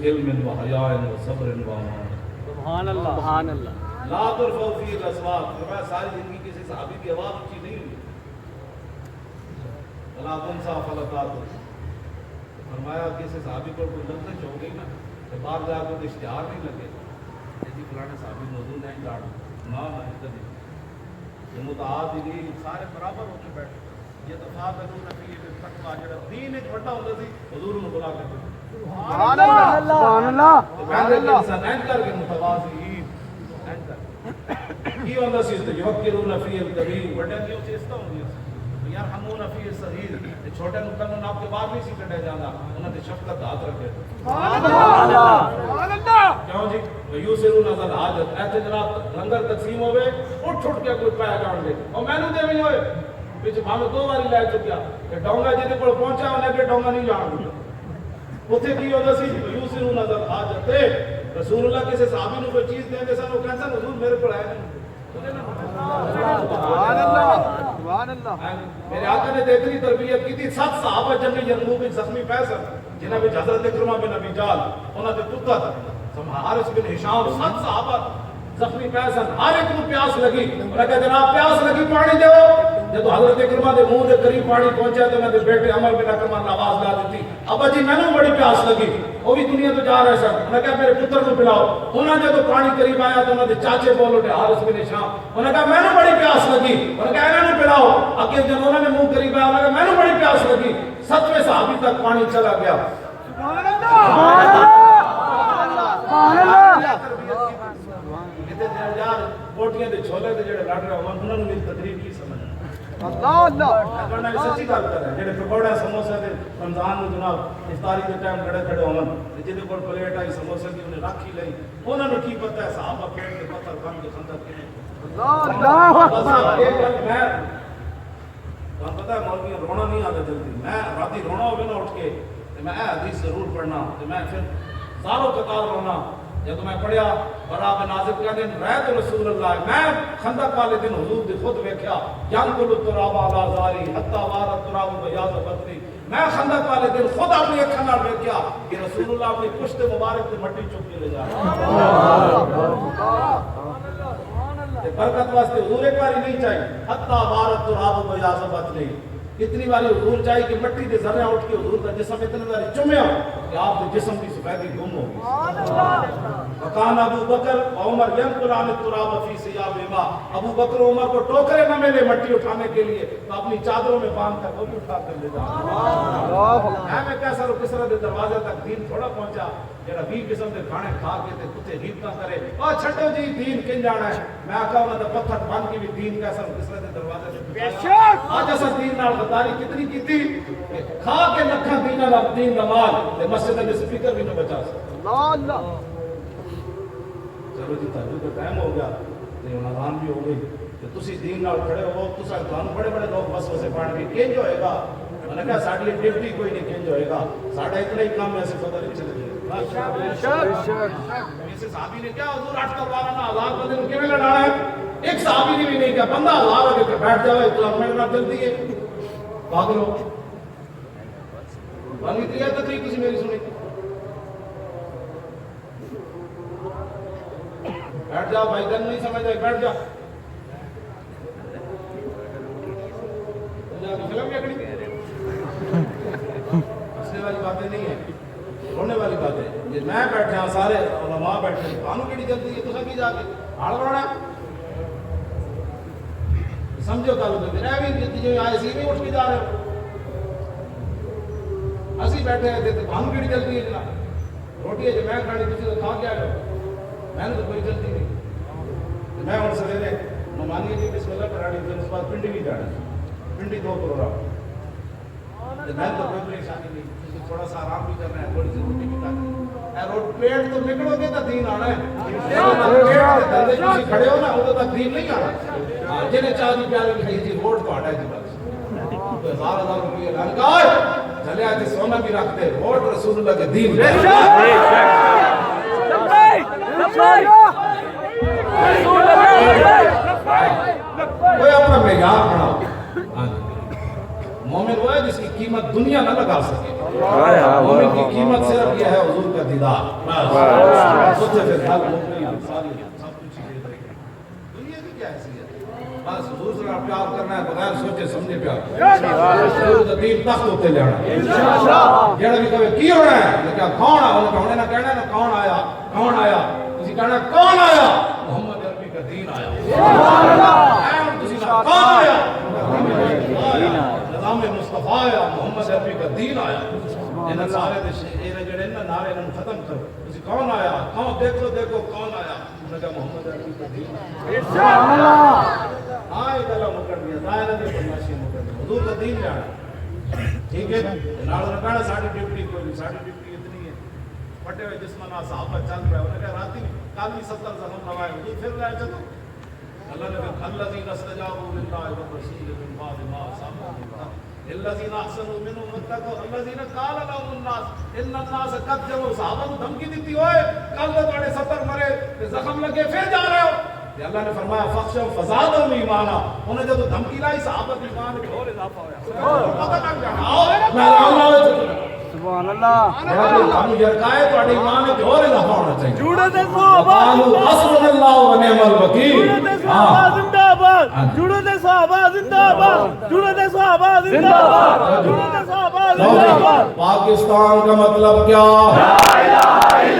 Speaker 5: علم و حیاء و صبر و امان.
Speaker 4: سبحان اللہ سبحان اللہ.
Speaker 5: لا ترفعوا فيه الاصوات. فرمایا ساری زندگی کسی صحابی کی آواز اونچی نہیں ہوئی. ولا تنسوا فلا تعتوا. فرمایا کسی صحابی کو کوئی لفظ ہو گئی نا تو بعد جا کے اشتہار نہیں لگے جی فلانے صحابی موضوع نہیں لاڑا نہ یہ متعادلین سارے برابر ہو کے بیٹھے. یہ تفاضلون فی التقویٰ جڑا دین ایک بڑا ہوتا سی حضور نے بلا کے
Speaker 4: سبحان اللہ سبحان اللہ
Speaker 5: سبحان اللہ. کر کے متواضعین کی ہوندہ سی تو یوکرون فی الکبیر بڑے کیوں چیزتا ہوں گی یار ہمون فی الصغیر چھوٹے نکل نو آپ کے بعد نہیں سی کٹے جانا انہوں نے شفقت ہاتھ رکھے کیوں جی یوسرون ازل حاجت ایسے جناب لنگر تقسیم ہوئے اٹھ اٹھ کے کوئی پایا جان دے اور میں نے دے بھی ہوئے پیچھے بھامے 2 باری لائے چکیا کہ ڈونگا جی کو پہنچا انہیں کہ ڈونگا نہیں جان دے اتھے کی ہوتا سی یوسرون ازل حاجت رسول اللہ کسی صحابی نے کوئی چیز دیں دے سن وہ کہنسا حضور میرے پر آئے نہیں
Speaker 4: سبحان اللہ سبحان اللہ
Speaker 5: میرے آقا نے اتنی تربیت کی تھی 7 صحابہ جنگ یرموک میں زخمی پیسر جنہاں میں حضرت اکرمہ بن ابی جہل انہاں نے پتر حارث بن ہشام 7 صحابہ زخمی پیسر ہر ایک کو پیاس لگی انہوں نے کہا جناب پیاس لگی پانی دے جب حضرت اکرمہ دے منہ دے قریب پانی پہنچا تو انہوں نے بیٹے عمر بن اکرمہ نے آواز لا دیتی ابا جی میں نے بڑی پیاس لگی وہ بھی دنیا تو جا رہے سن انہوں نے کہا میرے پتر کو پلاؤ انہوں نے جب پانی قریب آیا تو انہوں نے چاچے بول اٹھے حارث بن ہشام انہوں نے کہا میں نے بڑی پیاس لگی انہوں نے کہا انہوں نے پلاؤ اکیل جب انہوں نے منہ قریب آیا انہوں نے کہا میں نے بڑی پیاس لگی 7ویں صحابی تک پانی چلا گیا
Speaker 4: سبحان اللہ
Speaker 5: یار بوٹیاں دے چھولے دے جڑے لڑ رہے انہوں نے میری تقریر کی سمجھ
Speaker 4: اللہ اللہ
Speaker 5: کرنا سچی گل کر رہے ہیں جڑے پکوڑے سموسے دے رمضان میں جناب افطاری کے ٹائم کھڑے کھڑے ہون جدے کول پلیٹ آئی سموسے دی انہیں رکھ ہی لئی انہوں نے کی پتہ ہے صحابہ پیٹ کے پتھر بن کے خندق کے
Speaker 4: اللہ اکبر
Speaker 5: ایک گل میں پتہ ہے مولوی رونا نہیں آتا جلدی میں راتی رونا ہوگا نا اٹھ کے میں حدیث ضرور پڑھنا میں پھر ساروں قطار رونا جب میں پڑھیا برا بن عازب کہنے رہت رسول اللہ میں خندق والے دن حضور دی خود ویکھیا ینقل التراب علی زاری حتی وار التراب بیاض بدری میں خندق والے دن خود اپنی اکھاں نال ویکھیا کہ رسول اللہ اپنی پشت مبارک تے مٹی چک کے لے جا رہے ہیں برکت واسطے حضور ایک باری نہیں چاہیے حتی وار التراب بیاض بدری اتنی باری حضور چاہیے کہ مٹی دے ذرے اٹھ کے حضور کا جسم اتنے باری چومیا کہ آپ کے جسم کی سفیدی گم ہو گئی وکان ابو بکر عمر ینقلان التراب فی ثیاب ما ابو بکر عمر کو ٹوکرے نہ ملے مٹی اٹھانے کے لیے تو اپنی چادروں میں باندھ کر وہ بھی اٹھا کر لے جاتا میں کیسا رو کس طرح دے دروازے تک دین تھوڑا پہنچا جڑا 20 قسم دے کھانے کھا کے تے کتے غیبتاں کرے او چھڈو جی دین کن جانا ہے میں آکھا انہاں دا پتھر بن کے بھی دین کیسا رو کس طرح دے دروازے تے بے شک اج اساں دین نال غداری کتنی کیتی کھا کے لکھاں دین دا مال تے مسجد دے سپیکر بھی نہ بچا سکے
Speaker 4: اللہ اللہ
Speaker 5: چلو جی تہجد کا ٹائم ہو گیا تے ہن اذان بھی ہو گئی تے تسی دین نال کھڑے ہو تساں تانوں بڑے بڑے لوگ وسوسے پاڑ کے کنج ہوئے گا میں نے کہا ساڈی ڈیوٹی کوئی نہیں کنج ہوئے گا ساڈا اتنا ہی کام ہے اسے پتہ نہیں چلے گا اسے صحابی نے کیا حضور 8 تلوار نہ آزاد بندے کو کیویں لڑانا ہے ایک صحابی نے بھی نہیں کہا بندہ ہزار ہو کے بیٹھ جاوے تو میرے نال جلدی ہے بھاگ لو بنی تھی تقریر کسی میری سنی بیٹھ جاؤ بھائی دن نہیں سمجھ آئی بیٹھ جاؤ فلم یا کڑی ہنسنے والی باتیں نہیں ہیں رونے والی باتیں یہ میں بیٹھا ہوں سارے علماء بیٹھے ہیں کانوں کیڑی جلدی ہے تو سب کی جا کے ہاڑ بڑھنا سمجھو تعلق ہے میرا بھی جو آئے سی بھی اٹھ کے جا رہے ہو اسی بیٹھے ہیں تو کانوں کیڑی جلدی ہے جناب روٹی ہے جو میں کھانی تھی تو کھا کے آئے ہو میں نے تو کوئی جلدی نہیں میں اور سویرے ممانی جی بسم اللہ پڑھانی تھی اس بعد پنڈی بھی جانا پنڈی 2 پروگرام میں تو کوئی پریشانی نہیں تھوڑا سا آرام بھی کرنا ہے تھوڑی سی روٹی بھی کھانی ہے روڈ پیٹ تو نکلو گے تو دین آنا ہے پیٹ سے کھڑے ہو نا ادھر تک دین نہیں آنا جنہیں چاہ دی پیاری کھائی جی روڈ تو ہٹا ہے جی بس 1000 روپئے لنکار چلے آج سونا بھی رکھتے روڈ رسول اللہ کے دین کوئی اپنا معیار بناؤ مومن وہ ہے جس کی قیمت دنیا نہ لگا سکے مومن کی قیمت صرف یہ ہے حضور کا دیدار سوچے پھر حال مومن ساری سب کچھ دنیا کی کیا حیثیت بس حضور سے پیار کرنا ہے بغیر سوچے سمجھے پیار حضور کا دین تخت ہوتے لے آنا جڑا بھی کہے کی ہونا ہے لیکن کون آیا انہیں نہ کہنا ہے نا کون آیا تسی کہنا کون آیا محمد عربی کا دین آیا تسی کہنا کون آیا نظام مصطفیٰ آیا محمد عربی کا دین آیا ਇਹਨਾਂ ਸਾਰੇ ਦੇ ਇਹ ਜਿਹੜੇ ਨਾ ਨਾਰੇ ਨੂੰ ਖਤਮ ਕਰੋ ਤੁਸੀਂ ਕੌਣ ਆਇਆ ਕੌਣ ਦੇਖੋ ਦੇਖੋ ਕੌਣ ਆਇਆ ਉਹਨਾਂ ਦਾ ਮੁਹੰਮਦ ਅਰਬੀ ਦਾ دین ہاں یہ گلا مکڑ دیا ظاہر ہے فرمائشیں مکڑ دیا حضور کا دین جانا ٹھیک ہے نال رکھنا ساڈی ڈیوٹی کوئی نہیں ساڈی ڈیوٹی اتنی ہے پھٹے ہوئے جسماں نال صحابہ چل رہے انہوں نے کہا راتی کالی 70 زخم لگائے حضور پھر لائے چلو اللہ نے کہا الذین استجابوا للہ والرسول من بعد ما اصابهم الذین احسنوا منهم واتقوا الذین قال لهم الناس ان الناس قد جمعوا صحابہ کو دھمکی دیتی ہوئے کل تھوڑے 70 مرے زخم لگے پھر جا رہے ہو اللہ نے فرمایا فخشوا فزادهم ایمانا انہیں جب دھمکی لائی صحابہ کے ایمان میں اور اضافہ ہوا پتہ لگ گیا آؤ میں اللہ
Speaker 4: سبحان اللہ
Speaker 5: ہم یرکائے تو ایمان میں اور اضافہ ہونا چاہیے
Speaker 4: جوڑے دے صحابہ
Speaker 5: حسبنا اللہ ونعم الوکیل
Speaker 4: جوڑے دے صحابہ زندہ آباد جوڑے دے صحابہ زندہ آباد جوڑے دے صحابہ زندہ آباد جوڑے دے صحابہ زندہ آباد
Speaker 5: پاکستان کا مطلب کیا لا الہ الا